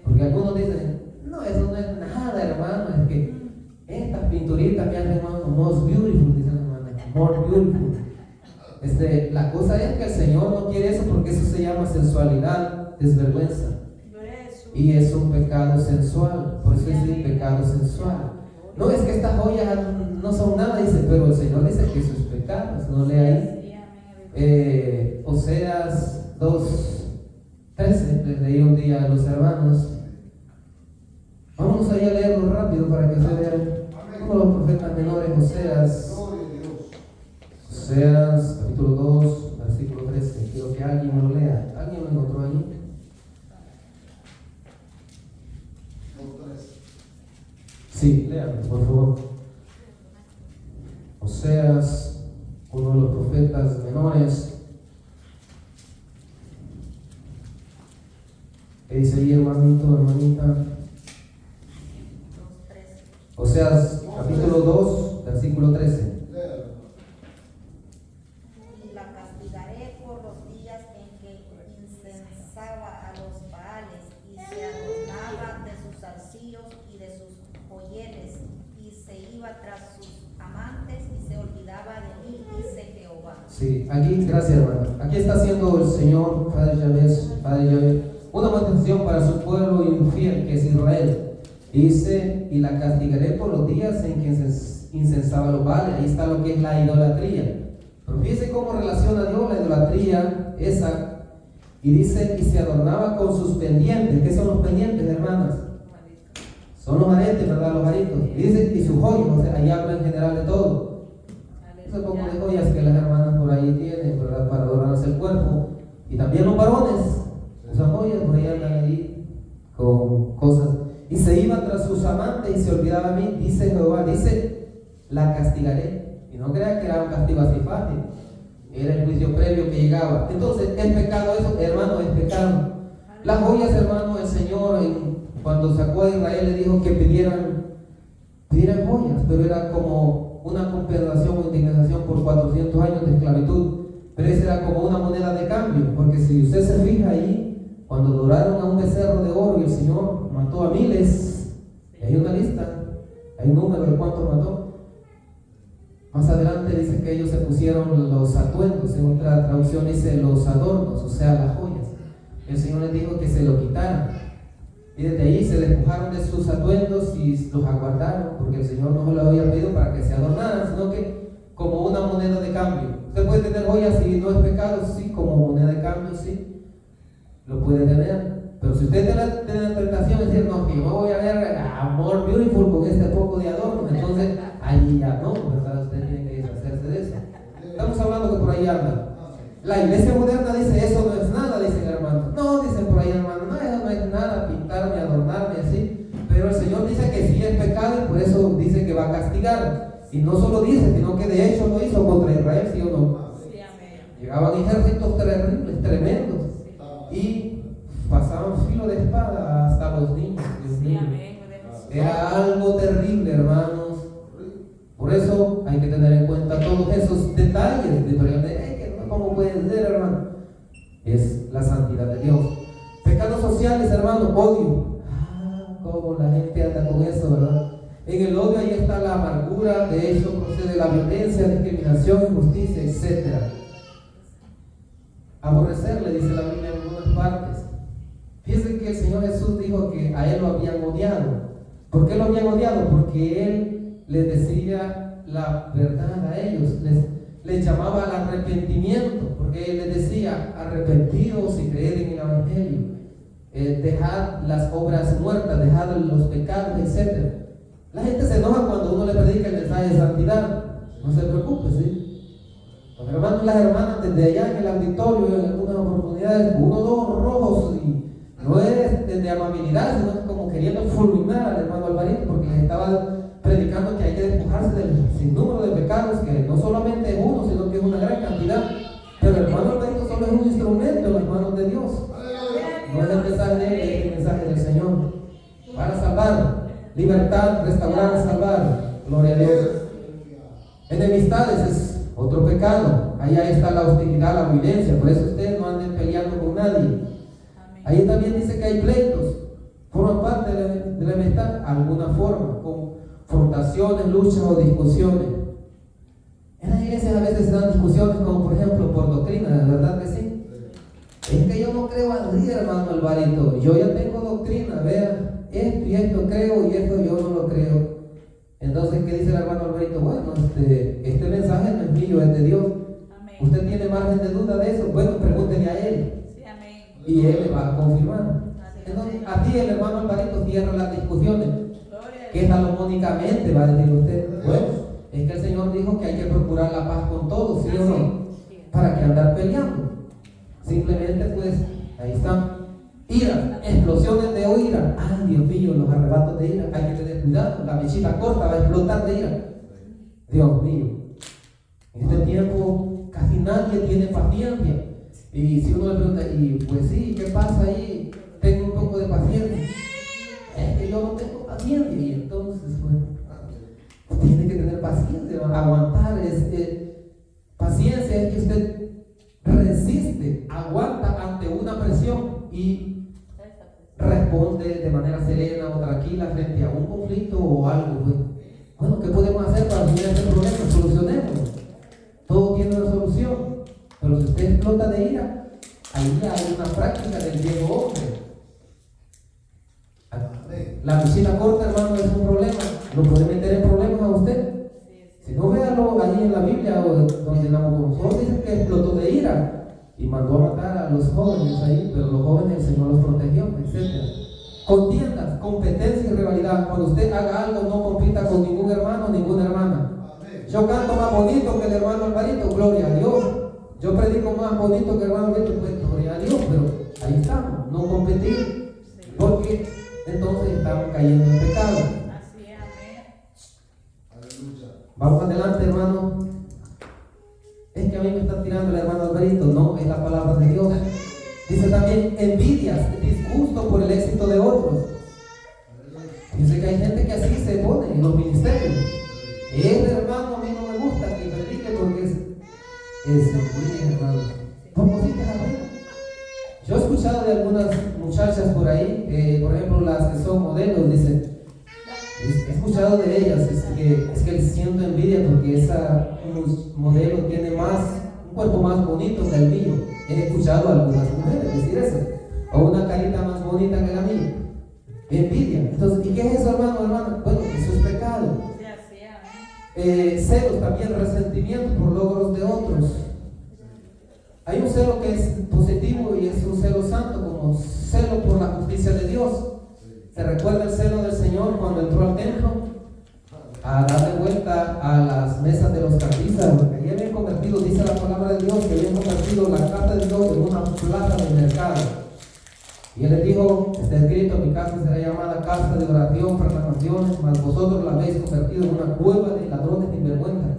Porque algunos dicen, no, eso no es nada, hermano, es que estas pinturitas me hacen most beautiful, dicen hermanos, more beautiful. La cosa es que el Señor no quiere eso, porque eso se llama sensualidad, desvergüenza. Y es un pecado sensual, por eso es pecado sensual. No es que estas joyas no son nada, dice, pero el Señor dice que eso es pecado. Eso no lee ahí. Oseas 2:13, les leí un día a los hermanos. Vamos ahí a leerlo rápido para que se vean como los profetas menores. Oseas capítulo 2, versículo 13. Quiero que alguien me lo lea. ¿Alguien lo encontró ahí? Sí, léame, por favor. Oseas, uno de los profetas menores. ¿Qué dice ahí, hermanito, hermanita? Oseas, capítulo 2, versículo 13. Y la castigaré por los días en que incensaba a los Baales y se adornaba de sus zarcillos y de sus joyeles, y se iba tras sus amantes y se olvidaba de mí, dice Jehová. Sí, aquí, gracias hermano. Aquí está haciendo el Señor, Padre Yahvé, una amonestación para su pueblo infiel, que es Israel. Dice, y la castigaré por los días en que incensaba a los Baales. Ahí está lo que es la idolatría. Pero fíjense cómo relaciona Dios la idolatría esa. Y dice, y se adornaba con sus pendientes. ¿Qué son los pendientes, hermanas? Son los aretes, ¿verdad? Los aritos. Y dice, y sus joyas, o sea, ahí habla en general de todo. Ese poco de joyas que las hermanas por ahí tienen, ¿verdad? Para adorarse el cuerpo. Y también los varones usan joyas, por ahí andan ahí con cosas sus amantes y se olvidaba de mí, dice Jehová, dice, la castigaré. Y no crea que era un castigo así fácil, era el juicio previo que llegaba. Entonces, ¿es pecado eso? Hermano, es pecado. Las joyas, hermano, el Señor cuando sacó a Israel le dijo que pidieran joyas, pero era como una compensación o indemnización por 400 años de esclavitud. Pero esa era como una moneda de cambio, porque si usted se fija ahí, cuando adoraron a un becerro de oro y el Señor mató a miles, y hay una lista, hay un número de cuántos mató. Más adelante dice que ellos se pusieron los atuendos, en otra traducción dice los adornos, o sea, las joyas. El Señor les dijo que se lo quitaran. Y desde ahí se despojaron de sus atuendos y los aguardaron, porque el Señor no se lo había pedido para que se adornaran, sino que como una moneda de cambio. Usted puede tener joyas y no es pecado, sí, como moneda de cambio, sí, lo puede tener. Pero si usted tiene la tentación de decir, no, que yo voy a ver amor beautiful con este poco de adorno, entonces ahí ya no, ¿verdad? Usted tiene que deshacerse de eso. Estamos hablando que por ahí anda. La iglesia moderna dice, eso no es nada, dicen hermanos. No, dicen por ahí hermanos, no, eso no es nada, pintarme, adornarme, así. Pero el Señor dice que sí es pecado y por eso dice que va a castigar. Y no solo dice, sino que de hecho lo hizo contra Israel, ¿sí o no? Sí, amén. Llegaban ejércitos terribles, tremendos, y pasaban filo de espada hasta los niños. Dios Sí, mío. amén. Era algo terrible, hermanos. Por eso hay que tener en cuenta todos esos detalles de cómo puede ser, hermano. Es la santidad de Dios. Pecados sociales, hermano, odio. Cómo la gente anda con eso, ¿verdad? En el odio ahí está la amargura, de hecho procede la violencia, discriminación, injusticia, etc. Aborrecer, le dice la Biblia en algunas partes. Fíjense que el Señor Jesús dijo que a Él lo habían odiado. ¿Por qué lo habían odiado? Porque Él les decía la verdad a ellos, les llamaba al arrepentimiento, porque Él les decía, arrepentidos y creed en el Evangelio, dejad las obras muertas, dejad los pecados, etc. La gente se enoja cuando uno le predica el mensaje de santidad. No se preocupe, ¿sí? Los hermanos y las hermanas desde allá en el auditorio, en algunas oportunidades, uno, dos rojos, y no es de amabilidad, sino es como queriendo fulminar al hermano Alvarito, porque les estaba predicando que hay que despojarse del sinnúmero de pecados, que no solamente es uno, sino que es una gran cantidad. Pero el hermano Alvarito solo es un instrumento en las manos de Dios. No es el mensaje de él, es el mensaje del Señor. Para salvar, libertad, restaurar, salvar. Gloria a Dios. Enemistades es otro pecado. Ahí está la hostilidad, la violencia. Por eso ustedes no anden peleando con nadie. Ahí también dice que hay pleitos. Forma parte de la enemistad, alguna forma, confrontaciones, luchas o discusiones. En las iglesias a veces se dan discusiones, como por ejemplo por doctrina, ¿de verdad que sí? Es que yo no creo así, hermano Alvarito. Yo ya tengo doctrina, vea, esto y esto creo y esto yo no lo creo. Entonces, ¿qué dice el hermano Alvarito? Bueno, este mensaje no es mío, es de Dios. Amén. ¿Usted tiene margen de duda de eso? Bueno, pregúntele a él. Sí, amén. Y él le va a confirmar. Entonces, así el hermano Alvarito cierra las discusiones, que salomónicamente va a decir usted. Bueno, es que el Señor dijo que hay que procurar la paz con todos, ¿sí o no? ¿Para qué andar peleando? Simplemente, pues, ahí está. Ira, explosiones de ira. Ay, Dios mío, los arrebatos de ira. Hay que tener cuidado, la mechita corta va a explotar de ira. Dios mío, en este tiempo casi nadie tiene paciencia. Y si uno le pregunta, y pues sí, ¿qué pasa ahí? Tengo un poco de paciencia. Es que yo no tengo paciencia. Y entonces, bueno, tiene que tener paciencia, aguantar. Paciencia es que usted resiste, aguanta ante una presión y responde de manera serena o tranquila frente a un conflicto o algo. Pues. Bueno, ¿qué podemos hacer para resolver este problema? Solucionémoslo. Todo tiene una solución. Pero si usted explota de ira, ahí hay una práctica del viejo hombre. La visita corta, hermano, es un problema. Lo puede meter en problemas a usted. Si no, véalo ahí en la Biblia, donde Nabucodonosor dice que explotó de ira y mandó a matar a los jóvenes ahí, pero los jóvenes el Señor los protegió, etc. Contiendas, competencia y rivalidad. Cuando usted haga algo, no compita con ningún hermano, ninguna hermana. Yo canto más bonito que el hermano Alvarito, gloria a Dios. Yo predico más bonito que el hermano Alvarito, pues gloria a Dios, pero ahí estamos, no competir. Porque entonces estamos cayendo en pecado. Así es, amén. Aleluya. Vamos adelante, hermano. Es que a mí me está tirando el hermano Alvarito. No, es la palabra de Dios. Dice también envidias, disgusto por el éxito de otros. Dice que hay gente que así se pone en los ministerios. Este hermano a mí no me gusta que predique porque es envidia, hermano. ¿Cómo sí que la verdad? Yo he escuchado de algunas muchachas por ahí, por ejemplo las que son modelos, dicen, he escuchado de ellas, es que les siento envidia porque esa modelo tiene un cuerpo más bonito que el mío. He escuchado a algunas mujeres decir eso, o una carita más bonita que la mía. Envidia. Entonces, ¿y qué es eso, hermano? Bueno, eso es pecado. Sí, así es, amén. Celos también, resentimiento por logros de otros. Hay un celo que es positivo y es un celo santo, como celo por la justicia de Dios. ¿Se recuerda el celo del Señor cuando entró al templo? A darle vuelta a las mesas de los cartistas, porque allí habían convertido, dice la palabra de Dios, que habían convertido la casa de Dios en una plaza de mercado. Y él les dijo, está escrito, mi casa será llamada casa de oración para las naciones, mas vosotros la habéis convertido en una cueva de ladrones sin vergüenza.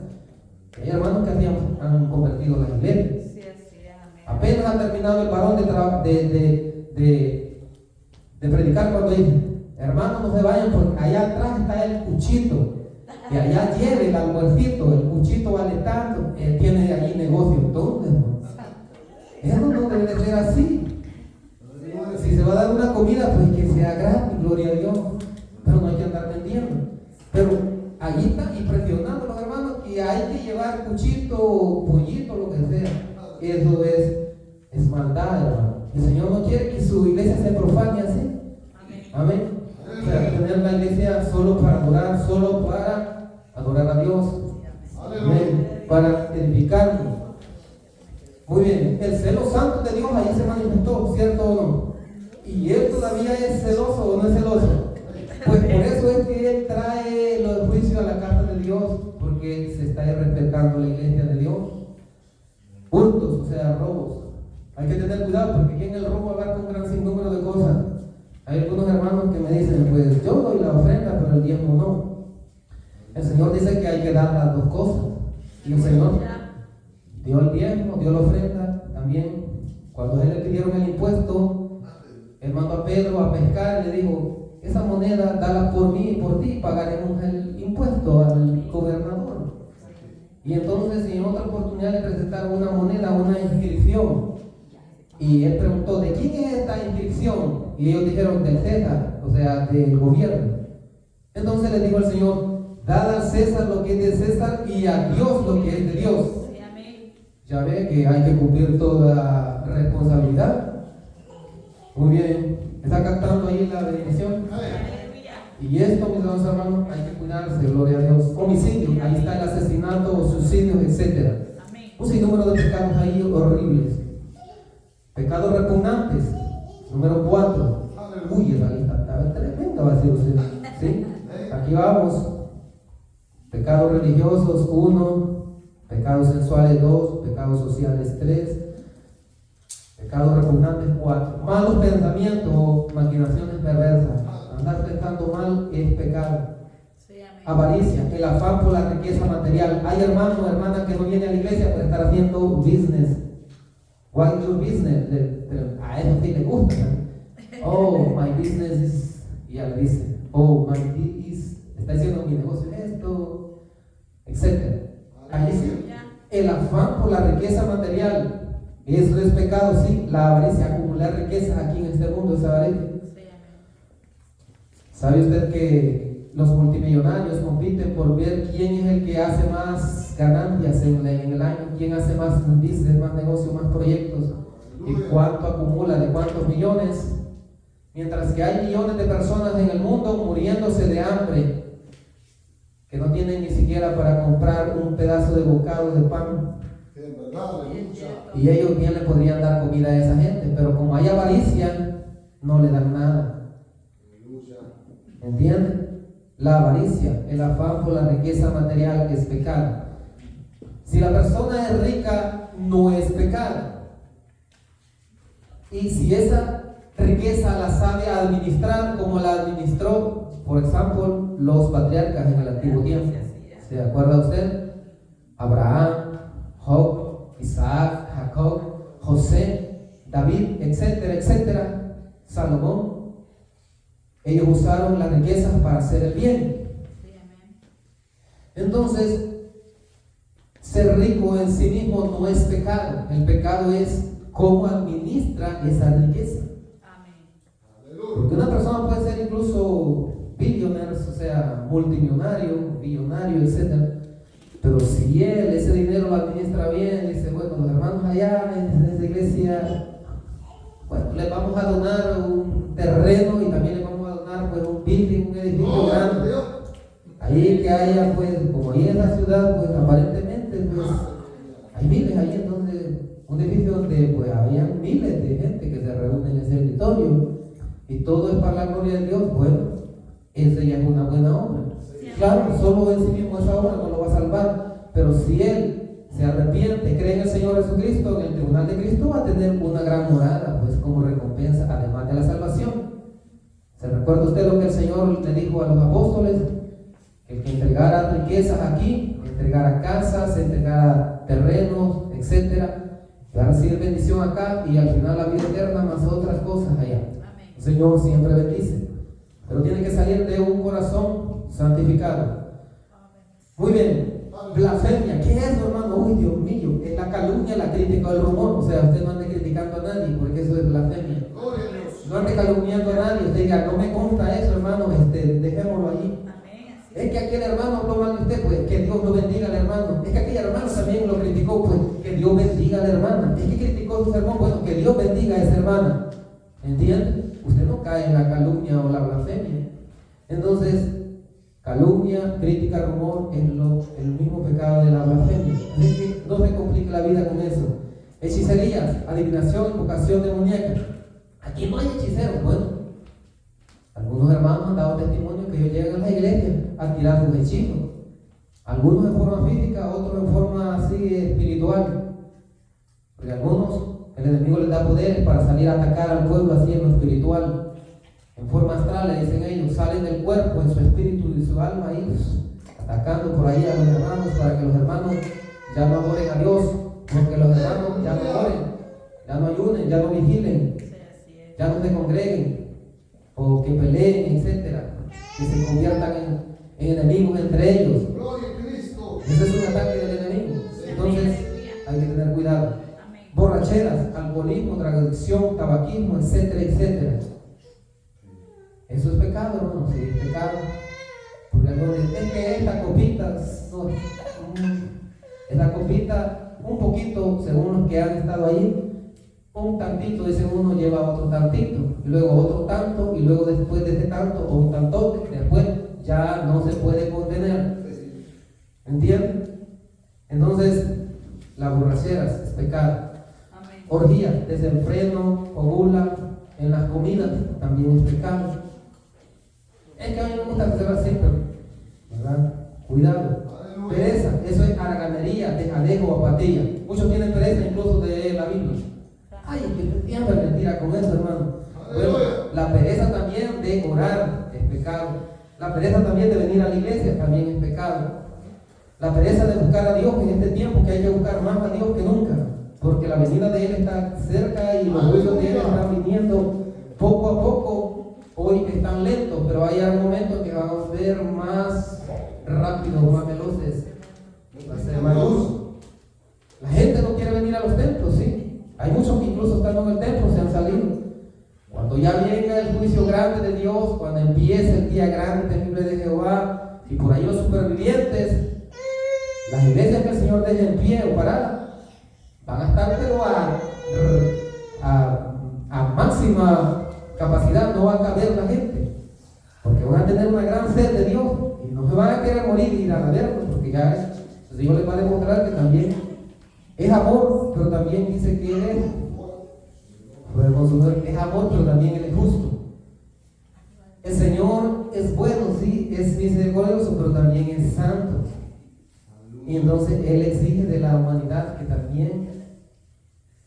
Hay hermanos que han convertido la iglesia. Sí, así es, amén. Apenas ha terminado el varón de predicar cuando dice, hermanos, no se vayan porque allá atrás está el cuchito. Y allá lleve el almuercito, el cuchito vale tanto, él tiene allí negocio. ¿Dónde? Eso no debe de ser así. Si se va a dar una comida, pues que sea gratis, gloria a Dios. Pero no hay que andar vendiendo. Pero allí están impresionando los hermanos que hay que llevar cuchito, pollito, lo que sea. Eso es maldad, hermano. El Señor no quiere que su iglesia se profane así. Amén. O sea, tener la iglesia solo para adorar a Dios. Amén. Para edificarnos. Muy bien, el celo santo de Dios ahí se manifestó, ¿cierto o no? ¿Y él todavía es celoso o no es celoso? Pues por eso es que él trae los juicios a la casa de Dios, porque se está respetando la iglesia de Dios. Hurtos, o sea, robos. Hay que tener cuidado porque aquí en el robo abarca un gran sinnúmero de cosas. Hay algunos hermanos que me dicen, pues yo doy la ofrenda, pero el diezmo no. El Señor dice que hay que dar las dos cosas. Y el Señor dio el diezmo, dio la ofrenda. También, cuando a él le pidieron el impuesto, él mandó a Pedro a pescar y le dijo, esa moneda dala por mí y por ti, pagaremos el impuesto al gobernador. Y entonces en otra oportunidad le presentaron una moneda, una inscripción. Y él preguntó, ¿de quién es esta inscripción? Y ellos dijeron, del César, o sea, del gobierno. Entonces le dijo el Señor, dad al César lo que es de César y a Dios lo que es de Dios. Ya ve que hay que cumplir toda responsabilidad. Muy bien, ¿está captando ahí la bendición? Y esto, mis amados hermanos, hay que cuidarse, gloria a Dios. Homicidio, ahí está el asesinato, suicidios, etc. Un sinnúmero de pecados ahí horribles. Pecados repugnantes, número 4. Uy, esa lista está tremenda, va a decir usted. ¿Sí? Aquí vamos. Pecados religiosos, 1. Pecados sensuales, 2. Pecados sociales, 3. Pecados repugnantes, 4. Malos pensamientos o maquinaciones perversas. Andar pensando mal es pecado. Avaricia, el afán por la riqueza material. Hay hermanos o hermanas que no vienen a la iglesia por estar haciendo business. What your business? A eso sí le gusta. Oh, my business is. Y ya le dice, oh, my is. Está diciendo mi negocio es esto, etc. Ahí sí. El afán por la riqueza material. Eso es pecado, sí. La avaricia, acumular riquezas aquí en este mundo es avaricia. ¿Sabe usted que los multimillonarios compiten por ver quién es el que hace más ganancias en el año? ¿Quién hace más business, más negocios, más proyectos? ¿Y cuánto acumula? ¿De cuántos millones? Mientras que hay millones de personas en el mundo muriéndose de hambre, que no tienen ni siquiera para comprar un pedazo de bocado de pan. Y ellos bien le podrían dar comida a esa gente, pero como hay avaricia, no le dan nada. ¿Entienden? La avaricia, el afán por la riqueza material es pecado. Si la persona es rica, no es pecado. Y si esa riqueza la sabe administrar como la administró, por ejemplo, los patriarcas en el antiguo tiempo. ¿Se acuerda usted? Abraham, Job, Isaac, Jacob, José, David, etcétera, etcétera, Salomón. Ellos usaron las riquezas para hacer el bien. Entonces, ser rico en sí mismo no es pecado. El pecado es cómo administra esa riqueza. Porque una persona puede ser incluso billionaire, o sea, multimillonario, billonario, etc. Pero si él ese dinero lo administra bien, dice, bueno, los hermanos allá en esa iglesia, bueno, les vamos a donar un terreno y también les vamos a donar pues un building, un edificio grande. Ahí que haya, pues, como ahí en la ciudad, pues aparentemente, pues, hay miles ahí en donde, un edificio donde pues había miles de gente que se reúnen en ese auditorio y todo es para la gloria de Dios. Bueno, esa ya es una buena obra. Claro, solo en sí mismo esa obra no lo va a salvar, pero si él se arrepiente, cree en el Señor Jesucristo, en el tribunal de Cristo, va a tener una gran morada, pues como recompensa, además de la salvación. ¿Se recuerda usted lo que el Señor le dijo a los apóstoles? El que entregara riquezas aquí, entregara casas, entregara terrenos, etcétera, va a recibir bendición acá y al final la vida eterna más otras cosas allá. El Señor siempre bendice, pero tiene que salir de un corazón santificado. Muy bien, blasfemia, ¿qué es eso, hermano? Uy, Dios mío, es la calumnia, la crítica o el rumor. O sea, usted no ande criticando a nadie, porque eso es blasfemia. No ande calumniando a nadie, usted diga, no me consta eso, hermano, dejémoslo allí. Es que aquel hermano habló mal de usted, pues que Dios lo bendiga al hermano. Es que aquel hermano también lo criticó, pues que Dios bendiga a la hermana. Es que criticó su sermón, bueno, que Dios bendiga a esa hermana. ¿Entiende? Usted no cae en la calumnia o la blasfemia. Entonces, calumnia, crítica, rumor es el mismo pecado de la blasfemia. Así que no se complique la vida con eso. Hechicerías, adivinación, invocación demoníaca. Aquí no hay hechiceros, bueno. Algunos hermanos han dado testimonio que ellos llegan a la iglesia a tirar sus hechizos. Algunos en forma física, otros en forma así espiritual. Porque algunos, el enemigo les da poderes para salir a atacar al pueblo así en lo espiritual. En forma astral, le dicen ellos, salen del cuerpo, en su espíritu y su alma, ahí, atacando por ahí a los hermanos para que los hermanos ya no adoren a Dios, porque los hermanos ya no oren, ya no ayunen, ya no vigilen, ya no se congreguen, o que peleen, etcétera, que se conviertan en enemigos entre ellos. Ese es un ataque del enemigo. Entonces hay que tener cuidado. Borracheras, alcoholismo, drogadicción, tabaquismo, etcétera, etcétera. Eso es pecado, hermano, sí, es pecado. Porque algunos dicen, es que esta copita, no, esta copita, un poquito, según los que han estado ahí, un tantito, dice uno, lleva otro tantito, y luego otro tanto, y luego después de ese tanto, o un tantote, después ya no se puede contener. ¿Entienden? Entonces, las borracheras es pecado. Orgías, desenfreno o gula en las comidas también es pecado. Es que a mí me gusta hacer así, pero, ¿verdad? Cuidado. Pereza, eso es haraganería, dejadejo o apatía. Muchos tienen pereza incluso de la Biblia. Ay, que siempre mentira con eso, hermano. Bueno, la pereza también de orar es pecado. La pereza también de venir a la iglesia también es pecado. La pereza de buscar a Dios en este tiempo, que hay que buscar más a Dios que nunca, porque la venida de Él está cerca y los juicios de Él están viniendo poco a poco. Hoy están lentos, pero hay algún momento que van a ser más rápidos, más veloces. Va a ser más luz. La gente no quiere venir a los templos, sí. Hay muchos que incluso estando en el templo se han salido. Cuando ya venga el juicio grande de Dios, cuando empiece el día grande, temible de Jehová, y por ahí los supervivientes, las iglesias que el Señor deje en pie o paradas, van a estar pero a máxima capacidad, no va a caber la gente, porque van a tener una gran sed de Dios y no se van a querer morir y ir a verlo, porque ya el Señor les va a demostrar que también es amor, pero también dice que Él es amor, pero también Él es justo. El Señor es bueno, sí, es misericordioso, pero también es santo. Y entonces Él exige de la humanidad que también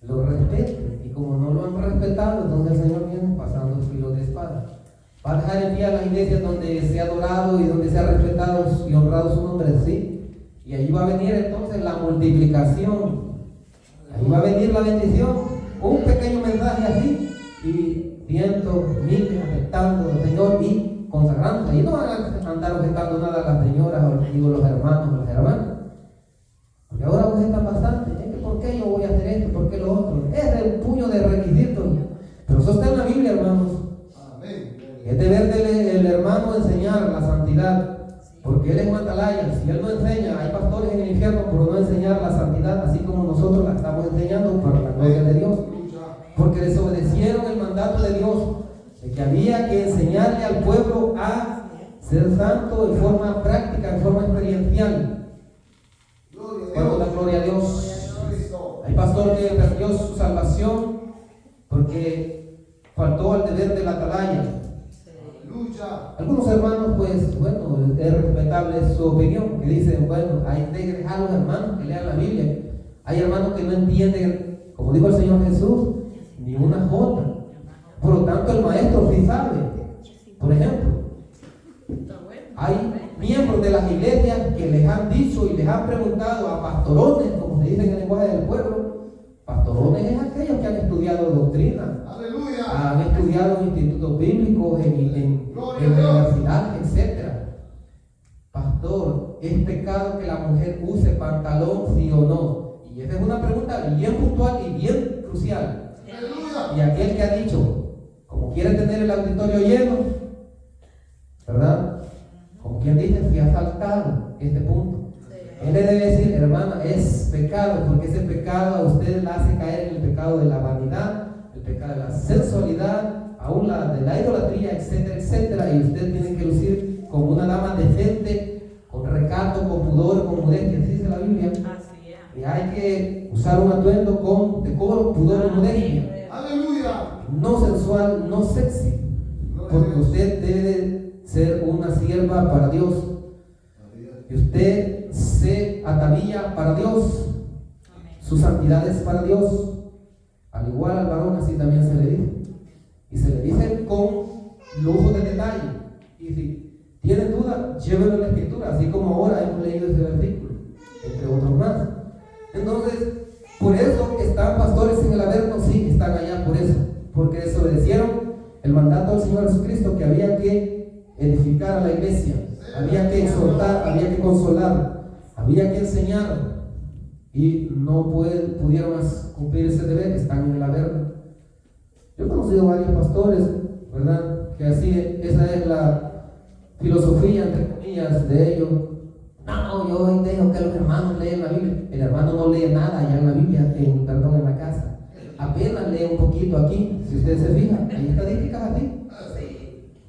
lo respeten. Y como no lo han respetado, entonces el Señor viene pasando filo de espada. Va a dejar en pie a las iglesias donde se ha adorado y donde se ha respetado y honrado su nombre, sí. Y ahí va a venir entonces la multiplicación. Ahí va a venir la bendición. Un pequeño mensaje así y cientos, miles aceptando al Señor y consagrándose. Ahí no van a andar objetando nada a las señoras o digo los hermanos o las hermanas. Porque ahora objetan bastante. Es que ¿por qué yo voy a hacer esto? ¿Por qué lo otro? Es un puño de requisitos. Pero eso está en la Biblia, hermanos. Es deber del hermano enseñar la santidad. Porque él es un atalaya. Si él no enseña, hay pastores en el infierno por no enseñar la santidad, así como nosotros la estamos enseñando para la gloria de Dios. Porque desobedecieron el mandato de Dios, de que había que enseñarle al pueblo a ser santo en forma práctica, en forma experiencial. ¿Cuánto da gloria a Dios? Hay pastor que perdió su salvación porque faltó al deber de la atalaya. Algunos hermanos, pues, bueno, es respetable su opinión, que dicen, bueno, hay que dejar a los hermanos que lean la Biblia. Hay hermanos que no entienden, como dijo el Señor Jesús, ni una jota. Por lo tanto, el maestro sí sabe. Por ejemplo, hay miembros de las iglesias que les han dicho y les han preguntado a pastorones, como se dice en el lenguaje del pueblo. Pastorones es aquellos que han estudiado doctrina. Han estudiado en institutos bíblicos, en universidades, etc. Pastor, ¿es pecado que la mujer use pantalón, sí o no? Y esa es una pregunta bien puntual y bien crucial. Y aquel que ha dicho, como quiere tener el auditorio lleno, ¿verdad? Como quien dice, si ha saltado este punto. Él le debe decir, hermana, es pecado, porque ese pecado a usted la hace caer en el pecado de la vanidad, el pecado de la sensualidad, aún la de la idolatría, etcétera, etcétera. Y usted tiene que lucir como una dama decente, con recato, con pudor, con modestia, así dice la Biblia. Y hay que usar un atuendo con decoro, pudor y modestia. No sensual, no sexy, porque usted debe ser una sierva para Dios. Y usted se atavilla para Dios. Su santidad es para Dios. Al igual al varón, así también se le dice. Y se le dice con lujo de detalle. Y si tiene duda, llévelo en la escritura, así como ahora hemos leído ese versículo, entre otros más. Entonces, por eso están pastores en el Averno, sí, están allá por eso, porque desobedecieron el mandato del Señor Jesucristo, que había que edificar a la iglesia, había que exhortar, había que consolar, había que enseñar, y no pudieron cumplir ese deber, están en el Averno. Yo he conocido varios pastores, ¿verdad?, que así, esa es la filosofía, entre comillas, de ellos. No, yo dejo que los hermanos lean la Biblia. El hermano no lee nada allá en la Biblia, en la casa. Apenas lee un poquito aquí, si ustedes se fijan, hay estadísticas así.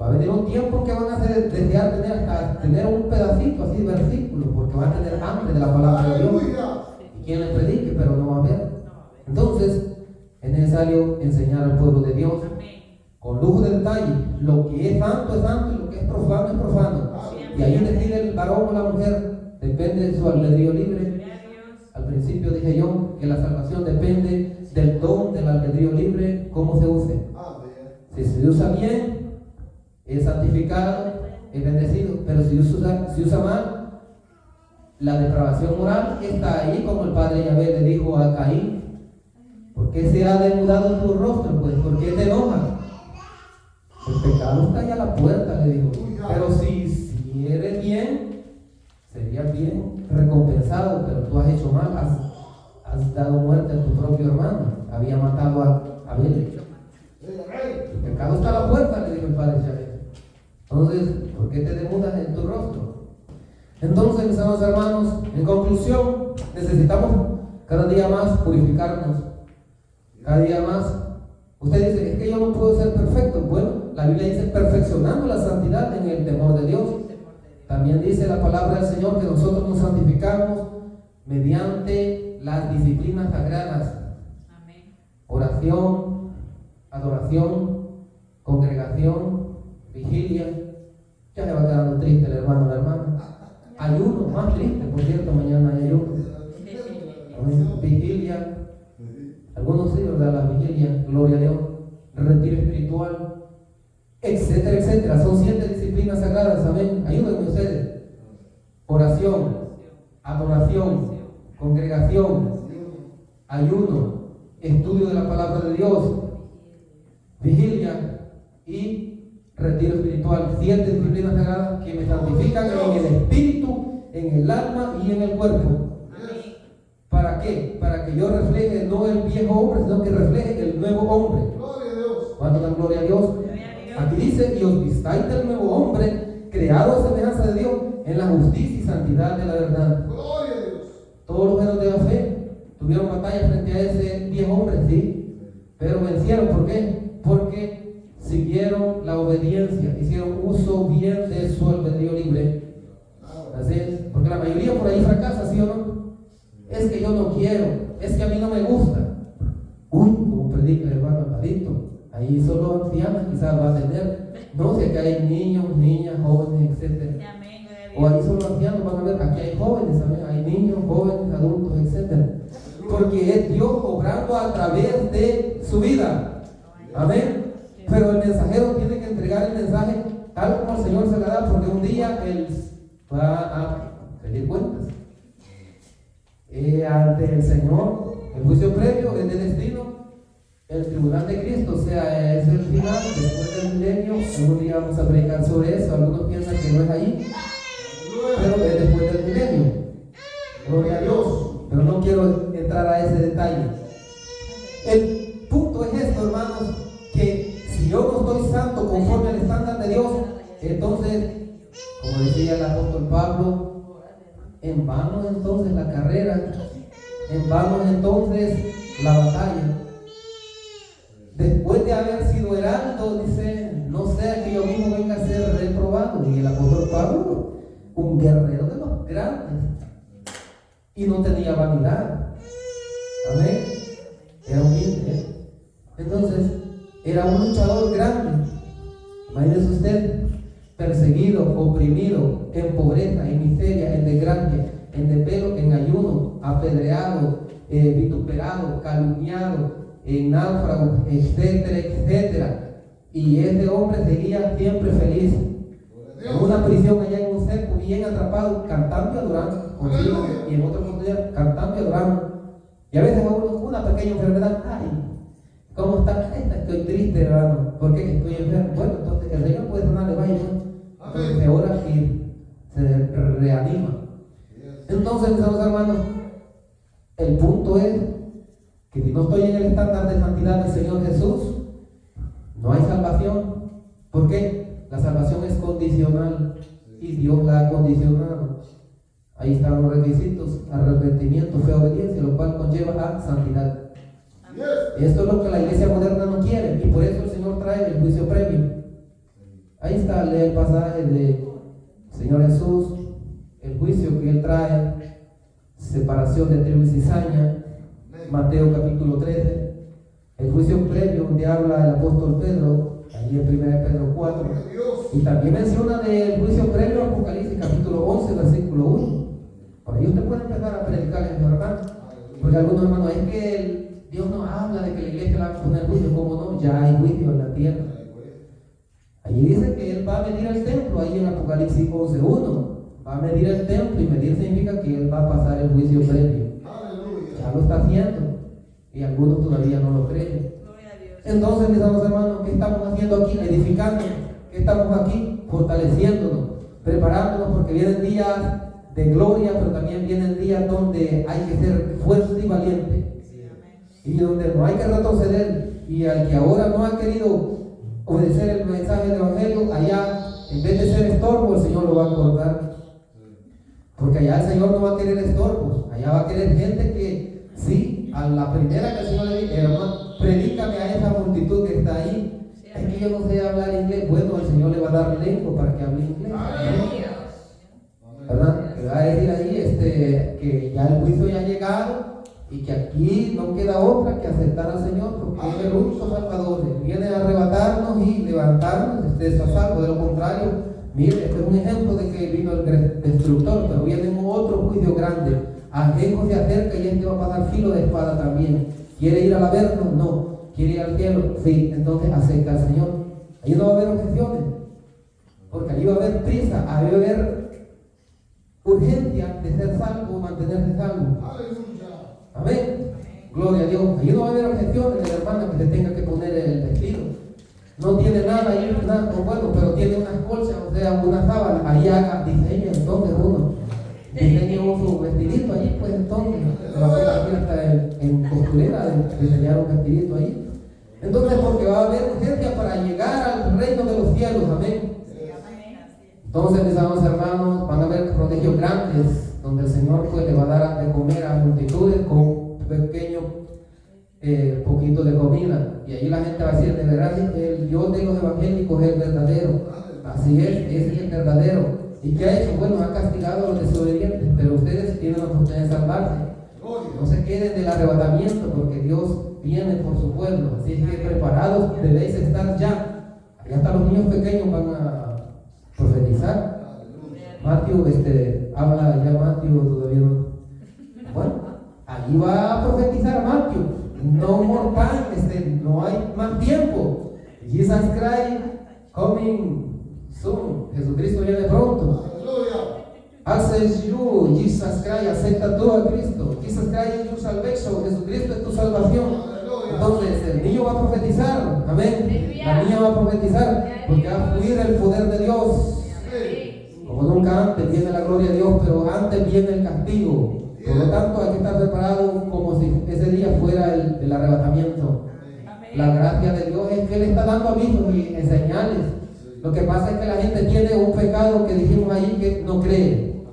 Va a venir un tiempo que van a desear tener un pedacito así de versículos, porque van a tener hambre de la palabra de Dios. Y quien les predique, pero no va a haber. Entonces, es necesario enseñar al pueblo de Dios con lujo de detalle. Lo que es santo y lo que es profano. Y ahí decide el varón o la mujer, depende de su albedrío libre. Al principio dije yo que la salvación depende del don del albedrío libre, cómo se use. Si se usa bien, es santificado, es bendecido. Pero si usa mal, la depravación moral está ahí, como el padre Yahvé le dijo a Caín. ¿Por qué se ha demudado tu rostro? Pues, ¿por qué te enojas? El pecado está ahí a la puerta, le dijo. Pero si eres bien, serías bien recompensado, pero tú has hecho mal, has dado muerte a tu propio hermano, había matado a Abel. El pecado está a la puerta, le dijo el padre Yahvé. Entonces, ¿por qué te demudas en tu rostro? Entonces, mis amados hermanos, en conclusión, necesitamos cada día más purificarnos. Cada día más. Usted dice, es que yo no puedo ser perfecto. Bueno, la Biblia dice perfeccionando la santidad en el temor de Dios. También dice la palabra del Señor que nosotros nos santificamos mediante las disciplinas sagradas. Oración, adoración, congregación, vigilia. Ya se va quedando triste el hermano o la hermana. Ayuno, más triste, por cierto, mañana hay ayuno. Vigilia, Algunos sí, ¿verdad? La vigilia, gloria a Dios, retiro espiritual, etcétera, etcétera. Son 7 disciplinas sagradas, amén. Ayúdenme ustedes. Oración, adoración, congregación, ayuno, estudio de la palabra de Dios, vigilia y retiro espiritual. 7 disciplinas sagradas que me santifican en el espíritu, en el alma y en el cuerpo. ¿Para qué? Para que yo refleje no el viejo hombre, sino que refleje el nuevo hombre. Gloria a Dios. ¿Cuánto dan gloria a Dios? Aquí dice, y os vistáis del nuevo hombre, creado a semejanza de Dios, en la justicia y santidad de la verdad. Gloria a Dios. Todos los héroes de la fe tuvieron batalla frente a ese viejo hombre, sí, pero vencieron. ¿Por qué? Porque siguieron la obediencia, hicieron uso bien de su albedrío libre. Así es, porque la mayoría por ahí fracasa, ¿sí o no? Es que yo no quiero, es que a mí no me gusta. Uy, como predica el hermano Alvarito, ahí solo ancianos quizás va a tener. No sé, que hay niños, niñas, jóvenes, etc. O ahí solo ancianos van a ver, aquí hay jóvenes, ¿saben? Hay niños, jóvenes, adultos, etc. Porque es Dios obrando a través de su vida. Amén. Pero el mensajero tiene que entregar el mensaje tal como el Señor se la da, porque un día Él va a pedir cuentas ante el Señor. El juicio previo es de destino, el tribunal de Cristo, o sea, es el final, después del milenio. Algún día vamos a predicar sobre eso. Algunos piensan que no es ahí, pero es después del milenio. Gloria a Dios. Pero no quiero entrar a ese detalle. El punto es esto, hermanos, que si yo no estoy santo conforme al estándar de Dios, entonces, como decía el apóstol Pablo, en vano entonces la carrera, en vano entonces la batalla. Después de haber sido heraldo, dice, no sea que yo mismo venga a ser reprobado. Y el apóstol Pablo, un guerrero de los grandes, y no tenía vanidad. Amén. Era humilde. Entonces, era un luchador grande. Imagínese usted, perseguido, oprimido, en pobreza, en miseria, en desgracia, en desvelo, en ayuno, apedreado, vituperado, calumniado, en náufrago, etcétera, etcétera. Y ese hombre seguía siempre feliz, en una prisión allá en un cerco, bien atrapado, cantando y adorando, y en otra oportunidad cantando y adorando. Y a veces a uno una pequeña enfermedad, ay, ¿cómo está? Estoy triste, hermano. ¿Por qué? Estoy enfermo. Bueno, entonces el Señor puede sanarle, vaya, entonces se ora y se reanima. Entonces, mis hermanos, el punto es que si no estoy en el estándar de santidad del Señor Jesús, no hay salvación. ¿Por qué? La salvación es condicional y Dios la ha condicionado. Ahí están los requisitos: arrepentimiento, fe, obediencia, lo cual conlleva a santidad. Esto es lo que la iglesia moderna no quiere, y por eso el Señor trae el juicio previo. Ahí está, lee el pasaje del Señor Jesús, el juicio que Él trae, separación de tribu y cizaña, Mateo capítulo 13, el juicio previo donde habla el apóstol Pedro, ahí en 1 Pedro 4, y también menciona del juicio previo Apocalipsis capítulo 11, versículo 1. Por ahí usted puede empezar a predicar en su hermano, porque algunos hermanos, es que Dios no habla de que la iglesia va a poner juicio. ¿Cómo no? Ya hay juicio en la tierra. Allí dice que Él va a medir el templo, ahí en Apocalipsis 11:1. Va a medir el templo, y medir significa que Él va a pasar el juicio previo. Ya lo está haciendo, y algunos todavía no lo creen. Entonces, mis amados hermanos, ¿qué estamos haciendo aquí? Edificándonos. ¿Qué estamos aquí? Fortaleciéndonos, preparándonos, porque vienen días de gloria, pero también vienen días donde hay que ser fuerte y valiente, y donde no hay que retroceder. Y al que ahora no ha querido obedecer el mensaje del Evangelio, allá, en vez de ser estorbo, el Señor lo va a cortar. Porque allá el Señor no va a querer estorbos, allá va a querer gente que, sí, a la primera que el Señor le dice, hermano, predícame a esa multitud que está ahí. Es que yo no sé hablar inglés. Bueno, el Señor le va a dar lengua para que hable inglés, ¿verdad? Le va a decir ahí que ya el juicio ya ha llegado, y que aquí no queda otra que aceptar al Señor, porque es el único Salvador. Él viene a arrebatarnos y levantarnos, a salvo. De lo contrario, mire, este es un ejemplo de que vino el destructor, pero viene otro juicio grande. Ajeno se acerca, y este va a pasar filo de espada también. ¿Quiere ir al averno? No. ¿Quiere ir al cielo? Sí. Entonces acepta al Señor. Ahí no va a haber objeciones. Porque ahí va a haber prisa, ahí va a haber urgencia de ser salvo, mantenerse salvo. Aleluya. Amén. Gloria a Dios. Ahí no va a haber objeciones de la hermana que se tenga que poner el vestido. No tiene nada ahí, nada, bueno, pero tiene unas colchas, o sea, una sábana. Ahí haga, diseña entonces uno. Diseña su vestidito allí, pues entonces. Se va a poner aquí hasta en costurera, diseñar un vestidito ahí. Entonces, porque va a haber urgencia para llegar al reino de los cielos. Amén. Entonces, mis amados hermanos, van a haber protegios grandes, donde el Señor pues le va a dar de comer a multitudes con un pequeño poquito de comida. Y ahí la gente va a decir, de verdad, el Dios de los evangélicos es el verdadero. Así es, ese es el verdadero. ¿Y qué ha hecho? Bueno, ha castigado a los desobedientes, pero ustedes tienen la oportunidad de salvarse. No se queden del arrebatamiento, porque Dios viene por su pueblo. Así es que preparados debéis estar ya. Allá hasta los niños pequeños van a profetizar. Mateo, habla ya Mateo, todavía no. Bueno, ahí va a profetizar Mateo. No more time, no hay más tiempo. Jesus Christ coming soon. Jesucristo viene pronto. Access you, Jesus Christ, acepta tú a Cristo. Jesus Christ is your salvation. Jesucristo es tu salvación. Entonces el niño va a profetizar, amén. La niña va a profetizar porque va a fluir el poder de Dios. Como nunca antes viene la gloria de Dios, pero antes viene el castigo. Por lo tanto hay que estar preparado como si ese día fuera el arrebatamiento. La gracia de Dios es que Él está dando avisos y señales. Lo que pasa es que la gente tiene un pecado que dijimos ahí que no cree.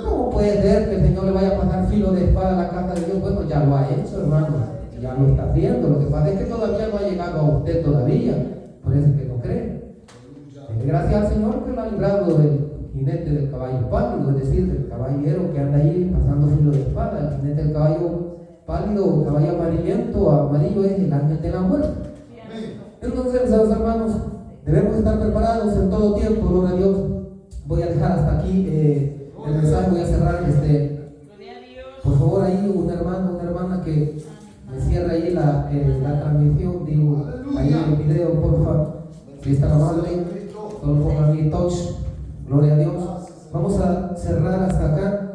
¿Cómo puede ser que el Señor le vaya a pasar filo de espada a la casa de Dios? Bueno, ya lo ha hecho, hermano. Ya lo está haciendo. Lo que pasa es que todavía no ha llegado a usted todavía. Por eso es que no cree. Gracias al Señor que lo ha librado del jinete del caballo pálido, es decir, del caballero que anda ahí pasando filo de espada. El jinete del caballo pálido, caballo amarillento, amarillo es el ángel de la muerte. Entonces, mis hermanos, debemos estar preparados en todo tiempo, gloria a Dios. Voy a dejar hasta aquí el mensaje, voy a cerrar. Por favor, ahí un hermano, una hermana que me cierre ahí la transmisión, digo, ahí el video, por favor. Si es tan amable, solo pongan mi touch, gloria a Dios. Vamos a cerrar hasta acá.